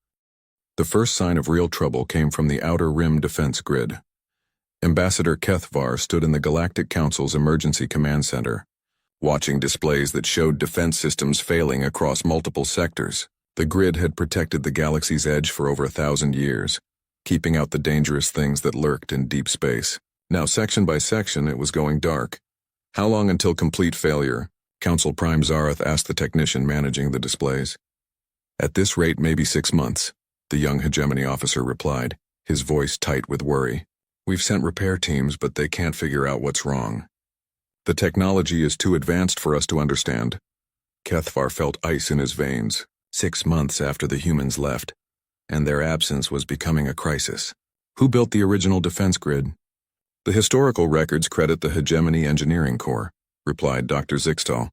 The first sign of real trouble came from the Outer Rim defense grid. Ambassador Kethvar stood in the Galactic Council's Emergency Command Center, watching displays that showed defense systems failing across multiple sectors. The grid had protected the galaxy's edge for over 1,000 years, keeping out the dangerous things that lurked in deep space. Now, section by section, it was going dark. How long until complete failure? Council Prime Zarath asked the technician managing the displays. At this rate, maybe 6 months, the young hegemony officer replied, his voice tight with worry. We've sent repair teams, but they can't figure out what's wrong. The technology is too advanced for us to understand. Kethvar felt ice in his veins. 6 months after the humans left, and their absence was becoming a crisis. Who built the original defense grid? The historical records credit the Hegemony Engineering Corps, replied Dr. Zixtal.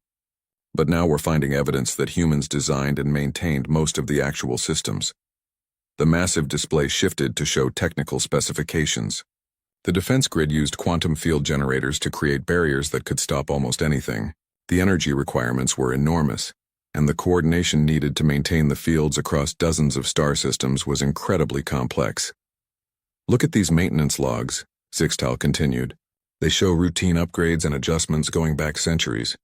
But now we're finding evidence that humans designed and maintained most of the actual systems. The massive display shifted to show technical specifications. The defense grid used quantum field generators to create barriers that could stop almost anything. The energy requirements were enormous, and the coordination needed to maintain the fields across dozens of star systems was incredibly complex. Look at these maintenance logs, Zixtal continued. They show routine upgrades and adjustments going back centuries.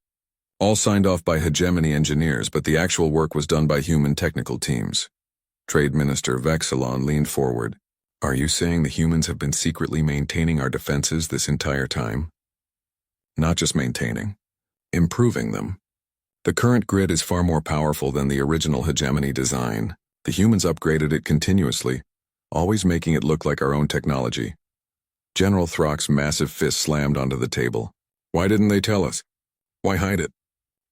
All signed off by hegemony engineers, but the actual work was done by human technical teams. Trade Minister Vexilon leaned forward. Are you saying the humans have been secretly maintaining our defenses this entire time? Not just maintaining, improving them. The current grid is far more powerful than the original hegemony design. The humans upgraded it continuously, always making it look like our own technology. General Throck's massive fist slammed onto the table. Why didn't they tell us? Why hide it?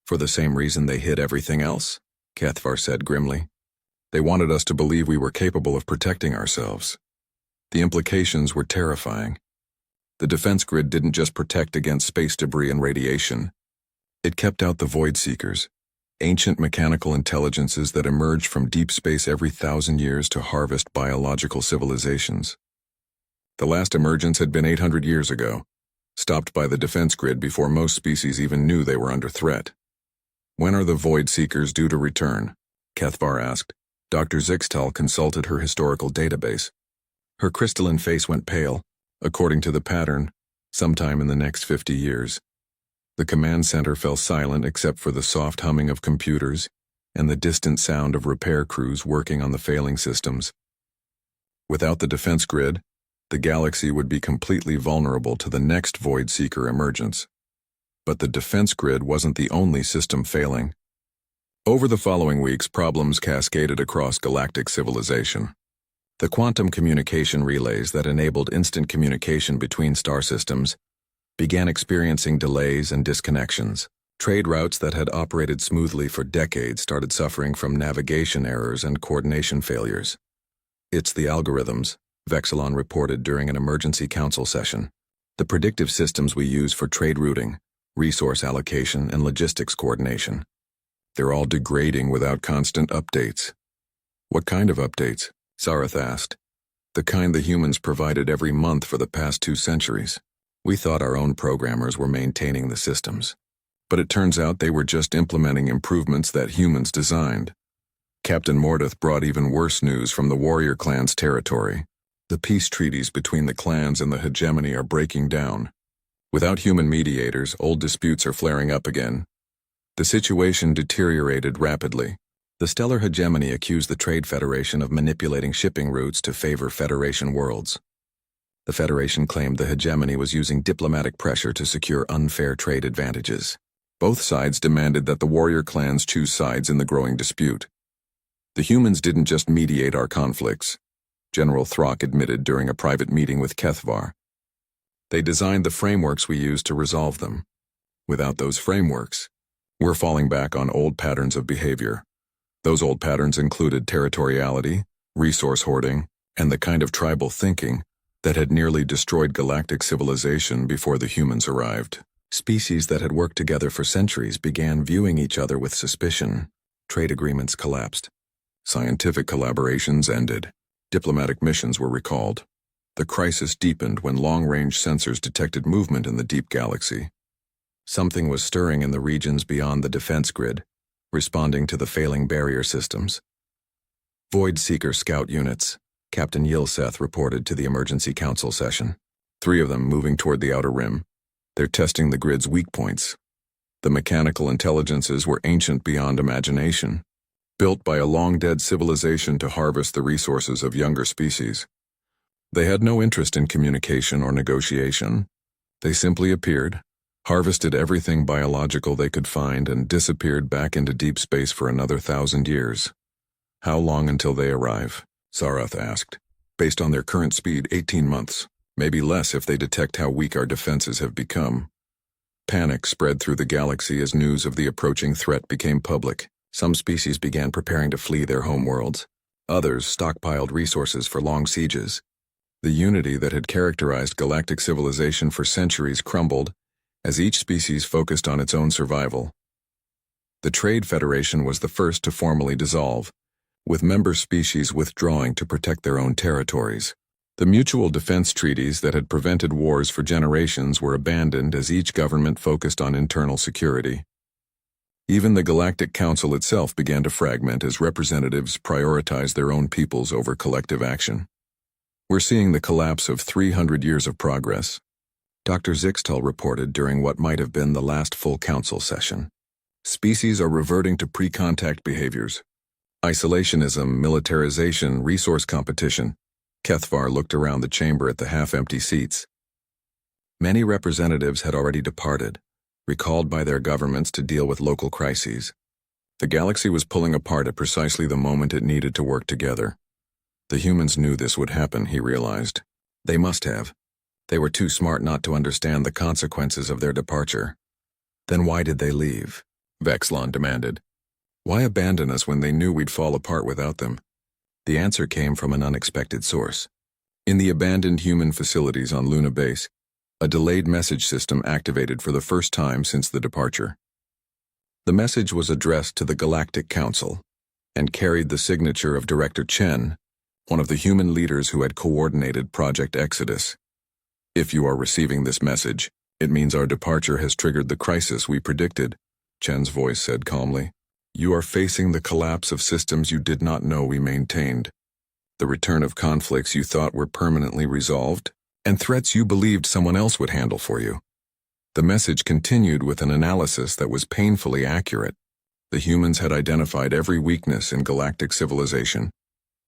For the same reason they hid everything else, Kethvar said grimly. They wanted us to believe we were capable of protecting ourselves. The implications were terrifying. The defense grid didn't just protect against space debris and radiation. It kept out the void seekers, ancient mechanical intelligences that emerged from deep space every 1,000 years to harvest biological civilizations. The last emergence had been 800 years ago, stopped by the defense grid before most species even knew they were under threat. When are the void seekers due to return? Kethvar asked. Dr. Zixtal consulted her historical database. Her crystalline face went pale. According to the pattern, sometime in the next 50 years. The command center fell silent except for the soft humming of computers and the distant sound of repair crews working on the failing systems. Without the defense grid, the galaxy would be completely vulnerable to the next void seeker emergence. But the defense grid wasn't the only system failing. Over the following weeks, problems cascaded across galactic civilization. The quantum communication relays that enabled instant communication between star systems began experiencing delays and disconnections. Trade routes that had operated smoothly for decades started suffering from navigation errors and coordination failures. It's the algorithms, Vexilon reported during an emergency council session. The predictive systems we use for trade routing, resource allocation, and logistics coordination. They're all degrading without constant updates. What kind of updates? Sarath asked. The kind the humans provided every month for the past 2 centuries. We thought our own programmers were maintaining the systems. But it turns out they were just implementing improvements that humans designed. Captain Mordeth brought even worse news from the warrior clan's territory. The peace treaties between the clans and the hegemony are breaking down. Without human mediators, old disputes are flaring up again. The situation deteriorated rapidly. The stellar hegemony accused the Trade Federation of manipulating shipping routes to favor Federation worlds. The Federation claimed the hegemony was using diplomatic pressure to secure unfair trade advantages. Both sides demanded that the warrior clans choose sides in the growing dispute. The humans didn't just mediate our conflicts, General Throck admitted during a private meeting with Kethvar. They designed the frameworks we use to resolve them. Without those frameworks, we're falling back on old patterns of behavior. Those old patterns included territoriality, resource hoarding, and the kind of tribal thinking that had nearly destroyed galactic civilization before the humans arrived. Species that had worked together for centuries began viewing each other with suspicion. Trade agreements collapsed. Scientific collaborations ended. Diplomatic missions were recalled. The crisis deepened when long-range sensors detected movement in the deep galaxy. Something was stirring in the regions beyond the defense grid, responding to the failing barrier systems. Void Seeker scout units, Captain Yilseth reported to the emergency council session. 3 of them moving toward the outer rim. They're testing the grid's weak points. The mechanical intelligences were ancient beyond imagination, built by a long-dead civilization to harvest the resources of younger species. They had no interest in communication or negotiation. They simply appeared, harvested everything biological they could find, and disappeared back into deep space for another 1,000 years. How long until they arrive? Sarath asked. Based on their current speed, 18 months. Maybe less if they detect how weak our defenses have become. Panic spread through the galaxy as news of the approaching threat became public. Some species began preparing to flee their homeworlds. Others stockpiled resources for long sieges. The unity that had characterized galactic civilization for centuries crumbled as each species focused on its own survival. The Trade Federation was the first to formally dissolve, with member species withdrawing to protect their own territories. The mutual defense treaties that had prevented wars for generations were abandoned as each government focused on internal security. Even the Galactic Council itself began to fragment as representatives prioritized their own peoples over collective action. We're seeing the collapse of 300 years of progress, Dr. Zixtel reported during what might have been the last full council session. Species are reverting to pre-contact behaviors. Isolationism, militarization, resource competition. Kethvar looked around the chamber at the half-empty seats. Many representatives had already departed, recalled by their governments to deal with local crises. The galaxy was pulling apart at precisely the moment it needed to work together. The humans knew this would happen, he realized. They must have. They were too smart not to understand the consequences of their departure. Then why did they leave? Vexlon demanded. Why abandon us when they knew we'd fall apart without them? The answer came from an unexpected source. In the abandoned human facilities on Luna Base, a delayed message system activated for the first time since the departure. The message was addressed to the Galactic Council and carried the signature of Director Chen, one of the human leaders who had coordinated Project Exodus. If you are receiving this message, it means our departure has triggered the crisis we predicted, Chen's voice said calmly. You are facing the collapse of systems you did not know we maintained, the return of conflicts you thought were permanently resolved, and threats you believed someone else would handle for you. The message continued with an analysis that was painfully accurate. The humans had identified every weakness in galactic civilization,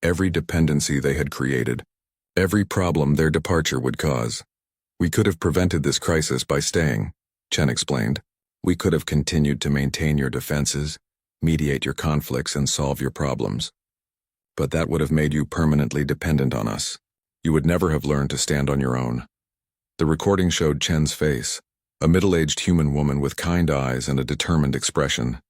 every dependency they had created, every problem their departure would cause. We could have prevented this crisis by staying, Chen explained. We could have continued to maintain your defenses, mediate your conflicts, and solve your problems. But that would have made you permanently dependent on us. You would never have learned to stand on your own. The recording showed Chen's face, a middle-aged human woman with kind eyes and a determined expression.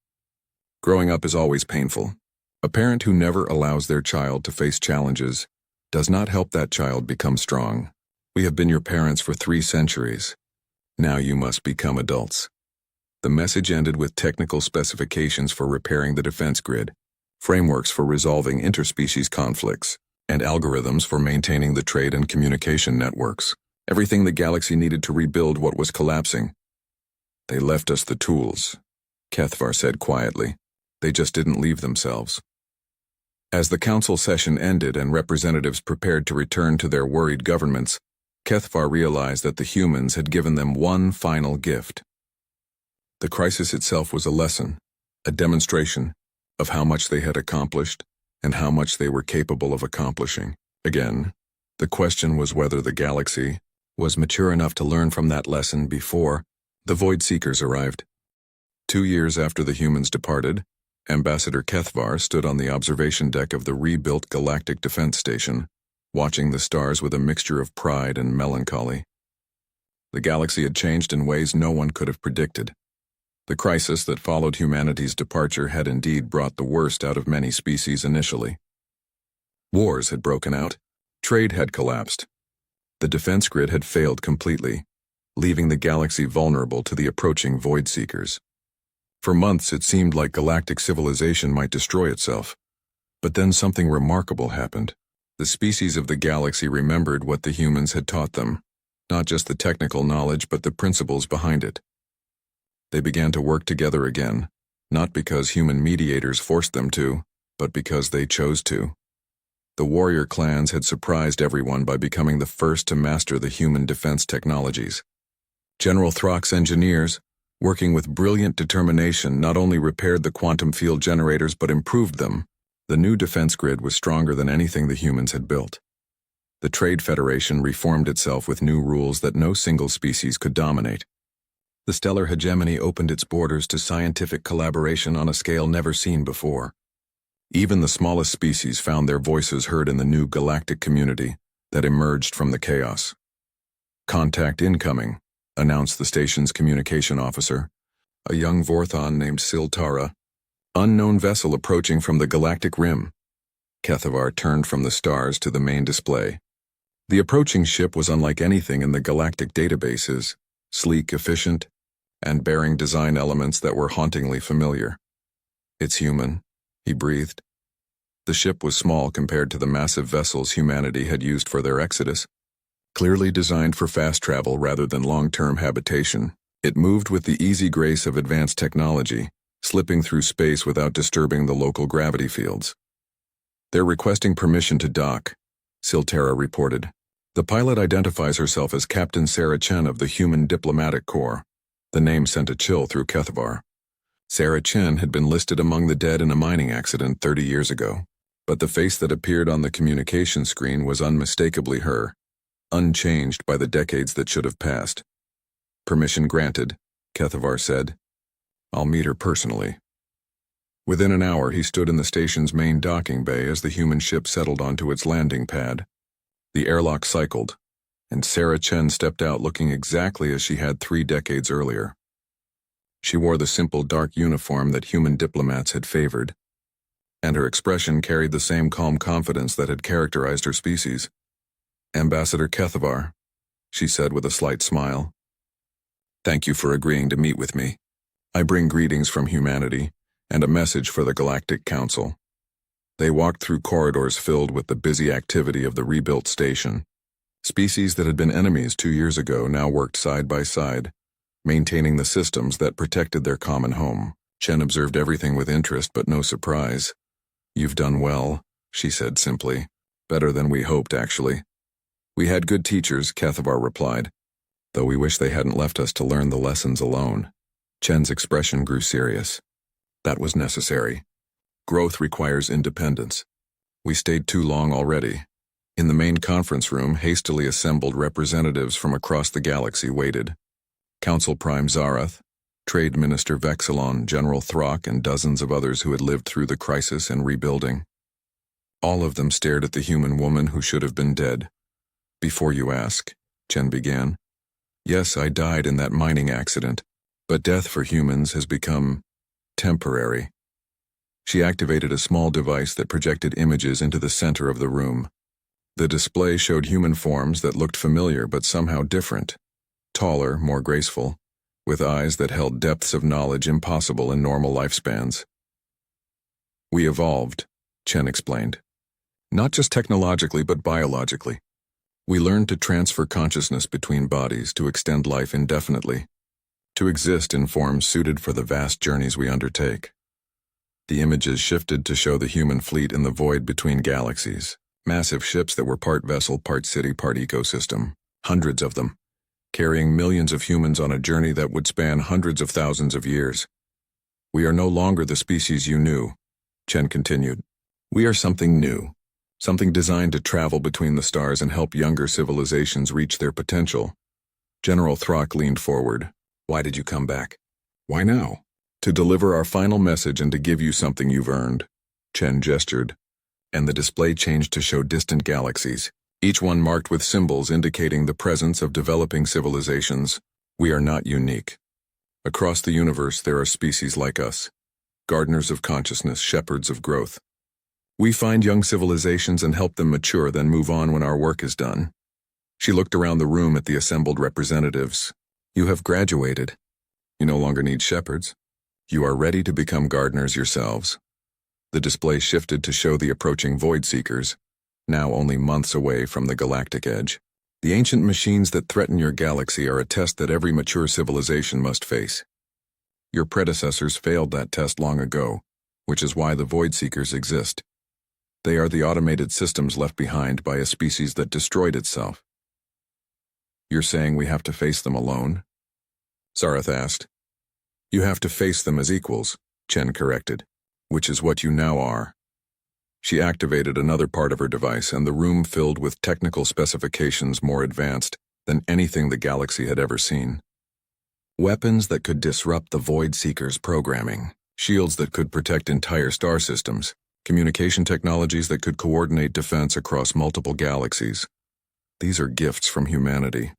Growing up is always painful. A parent who never allows their child to face challenges does not help that child become strong. We have been your parents for 3 centuries. Now you must become adults. The message ended with technical specifications for repairing the defense grid, frameworks for resolving interspecies conflicts, and algorithms for maintaining the trade and communication networks. Everything the galaxy needed to rebuild what was collapsing. They left us the tools, Kethvar said quietly. They just didn't leave themselves. As the council session ended and representatives prepared to return to their worried governments, Kethvar realized that the humans had given them one final gift. The crisis itself was a lesson, a demonstration of how much they had accomplished and how much they were capable of accomplishing. Again, the question was whether the galaxy was mature enough to learn from that lesson before the Void Seekers arrived. 2 years after the humans departed, Ambassador Kethvar stood on the observation deck of the rebuilt Galactic Defense Station, watching the stars with a mixture of pride and melancholy. The galaxy had changed in ways no one could have predicted. The crisis that followed humanity's departure had indeed brought the worst out of many species initially. Wars had broken out. Trade had collapsed. The defense grid had failed completely, leaving the galaxy vulnerable to the approaching Void Seekers. For months it seemed like galactic civilization might destroy itself. But then something remarkable happened. The species of the galaxy remembered what the humans had taught them, not just the technical knowledge but the principles behind it. They began to work together again, not because human mediators forced them to, but because they chose to. The warrior clans had surprised everyone by becoming the first to master the human defense technologies. General Throck's engineers, working with brilliant determination, not only repaired the quantum field generators but improved them. The new defense grid was stronger than anything the humans had built. The Trade Federation reformed itself with new rules that no single species could dominate. The stellar hegemony opened its borders to scientific collaboration on a scale never seen before. Even the smallest species found their voices heard in the new galactic community that emerged from the chaos. "Contact incoming," announced the station's communication officer, a young Vorthon named Siltara. "Unknown vessel approaching from the galactic rim." Kethvar turned from the stars to the main display. The approaching ship was unlike anything in the galactic databases, sleek, efficient, and bearing design elements that were hauntingly familiar. "It's human," he breathed. The ship was small compared to the massive vessels humanity had used for their exodus. Clearly designed for fast travel rather than long-term habitation, it moved with the easy grace of advanced technology, slipping through space without disturbing the local gravity fields. "They're requesting permission to dock," Silterra reported. "The pilot identifies herself as Captain Sarah Chen of the Human Diplomatic Corps." The name sent a chill through Kethavar. Sarah Chen had been listed among the dead in a mining accident 30 years ago, but the face that appeared on the communication screen was unmistakably her, unchanged by the decades that should have passed. "Permission granted," Kethavar said. "I'll meet her personally." Within an hour, he stood in the station's main docking bay as the human ship settled onto its landing pad. The airlock cycled, and Sarah Chen stepped out looking exactly as she had 3 decades earlier. She wore the simple dark uniform that human diplomats had favored, and her expression carried the same calm confidence that had characterized her species. "Ambassador Kethavar," she said with a slight smile. "Thank you for agreeing to meet with me. I bring greetings from humanity and a message for the Galactic Council." They walked through corridors filled with the busy activity of the rebuilt station. Species that had been enemies 2 years ago now worked side by side, maintaining the systems that protected their common home. Chen observed everything with interest but no surprise. "You've done well," she said simply. "Better than we hoped, actually." "We had good teachers," Kethavar replied, "though we wish they hadn't left us to learn the lessons alone." Chen's expression grew serious. "That was necessary. Growth requires independence. We stayed too long already." In the main conference room, hastily assembled representatives from across the galaxy waited. Council Prime Zarath, Trade Minister Vexilon, General Throck, and dozens of others who had lived through the crisis and rebuilding. All of them stared at the human woman who should have been dead. "Before you ask," Chen began. "Yes, I died in that mining accident, but death for humans has become temporary." She activated a small device that projected images into the center of the room. The display showed human forms that looked familiar but somehow different, taller, more graceful, with eyes that held depths of knowledge impossible in normal lifespans. "We evolved," Chen explained. "Not just technologically but biologically. We learned to transfer consciousness between bodies to extend life indefinitely, to exist in forms suited for the vast journeys we undertake." The images shifted to show the human fleet in the void between galaxies, massive ships that were part vessel, part city, part ecosystem, hundreds of them, carrying millions of humans on a journey that would span hundreds of thousands of years. "We are no longer the species you knew," Chen continued. "We are something new, something designed to travel between the stars and help younger civilizations reach their potential." General Throck leaned forward. "Why did you come back?" "Why now?" "To deliver our final message and to give you something you've earned." Chen gestured, and the display changed to show distant galaxies, each one marked with symbols indicating the presence of developing civilizations. "We are not unique. Across the universe there are species like us, gardeners of consciousness, shepherds of growth. We find young civilizations and help them mature, then move on when our work is done." She looked around the room at the assembled representatives. "You have graduated. You no longer need shepherds. You are ready to become gardeners yourselves." The display shifted to show the approaching Void Seekers, now only months away from the galactic edge. "The ancient machines that threaten your galaxy are a test that every mature civilization must face. Your predecessors failed that test long ago, which is why the Void Seekers exist. They are the automated systems left behind by a species that destroyed itself." "You're saying we have to face them alone?" Zarath asked. "You have to face them as equals," Chen corrected, "which is what you now are." She activated another part of her device, and the room filled with technical specifications more advanced than anything the galaxy had ever seen. Weapons that could disrupt the Void Seekers' programming, shields that could protect entire star systems, communication technologies that could coordinate defense across multiple galaxies. "These are gifts from humanity,"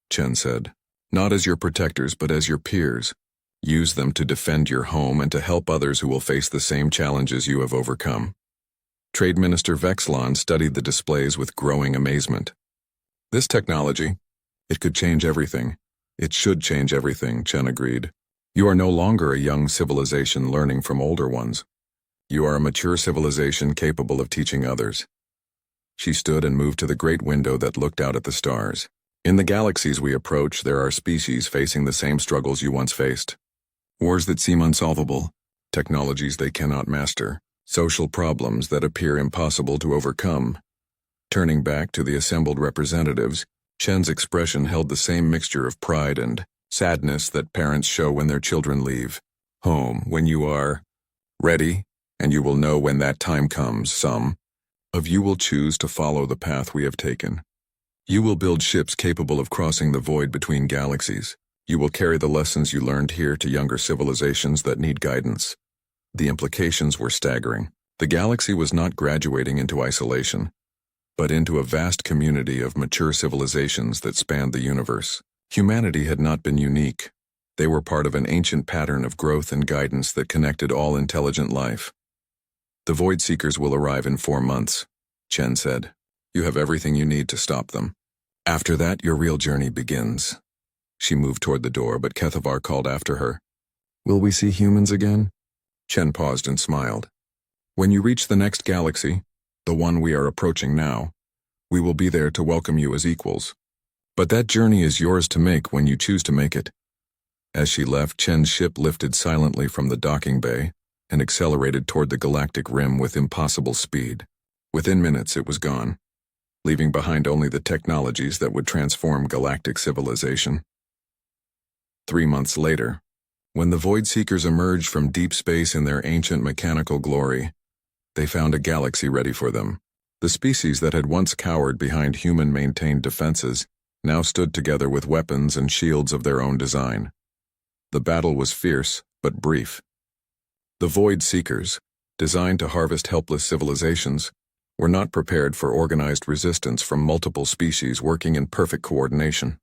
Chen said. "Not as your protectors, but as your peers. Use them to defend your home and to help others who will face the same challenges you have overcome." Trade Minister Vexilon studied the displays with growing amazement. "This technology, it could change everything. It should change everything," Chen agreed. "You are no longer a young civilization learning from older ones. You are a mature civilization capable of teaching others. She stood and moved to the great window that looked out at the stars. In the galaxies we approach, there are species facing the same struggles you once faced. Wars that seem unsolvable, technologies they cannot master, social problems that appear impossible to overcome. Turning back to the assembled representatives, Chen's expression held the same mixture of pride and sadness that parents show when their children leave home. When you are ready, and you will know when that time comes, some of you will choose to follow the path we have taken. You will build ships capable of crossing the void between galaxies. You will carry the lessons you learned here to younger civilizations that need guidance. The implications were staggering. The galaxy was not graduating into isolation, but into a vast community of mature civilizations that spanned the universe. Humanity had not been unique. They were part of an ancient pattern of growth and guidance that connected all intelligent life. The Void Seekers will arrive in 4 months, Chen said. You have everything you need to stop them. After that, your real journey begins. She moved toward the door, but Kethavar called after her. Will we see humans again? Chen paused and smiled. When you reach the next galaxy, the one we are approaching now, we will be there to welcome you as equals. But that journey is yours to make when you choose to make it. As she left, Chen's ship lifted silently from the docking bay and accelerated toward the galactic rim with impossible speed. Within minutes, it was gone, leaving behind only the technologies that would transform galactic civilization. 3 months later, when the Void Seekers emerged from deep space in their ancient mechanical glory, they found a galaxy ready for them. The species that had once cowered behind human-maintained defenses now stood together with weapons and shields of their own design. The battle was fierce, but brief. The Void Seekers, designed to harvest helpless civilizations, were not prepared for organized resistance from multiple species working in perfect coordination.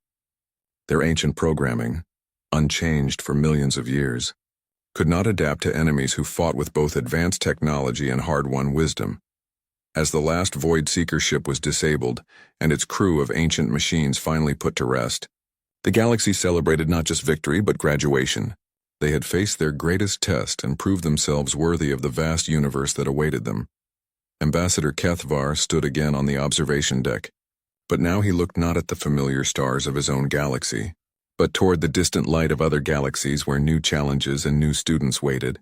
Their ancient programming, unchanged for millions of years, could not adapt to enemies who fought with both advanced technology and hard-won wisdom. As the last Void Seeker ship was disabled and its crew of ancient machines finally put to rest, the galaxy celebrated not just victory but graduation. They had faced their greatest test and proved themselves worthy of the vast universe that awaited them. Ambassador Kethavar stood again on the observation deck, but now he looked not at the familiar stars of his own galaxy, but toward the distant light of other galaxies where new challenges and new students waited.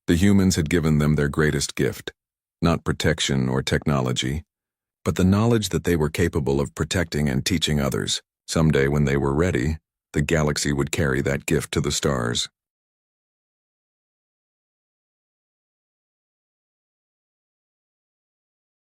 The humans had given them their greatest gift, not protection or technology, but the knowledge that they were capable of protecting and teaching others. Someday when they were ready, the galaxy would carry that gift to the stars.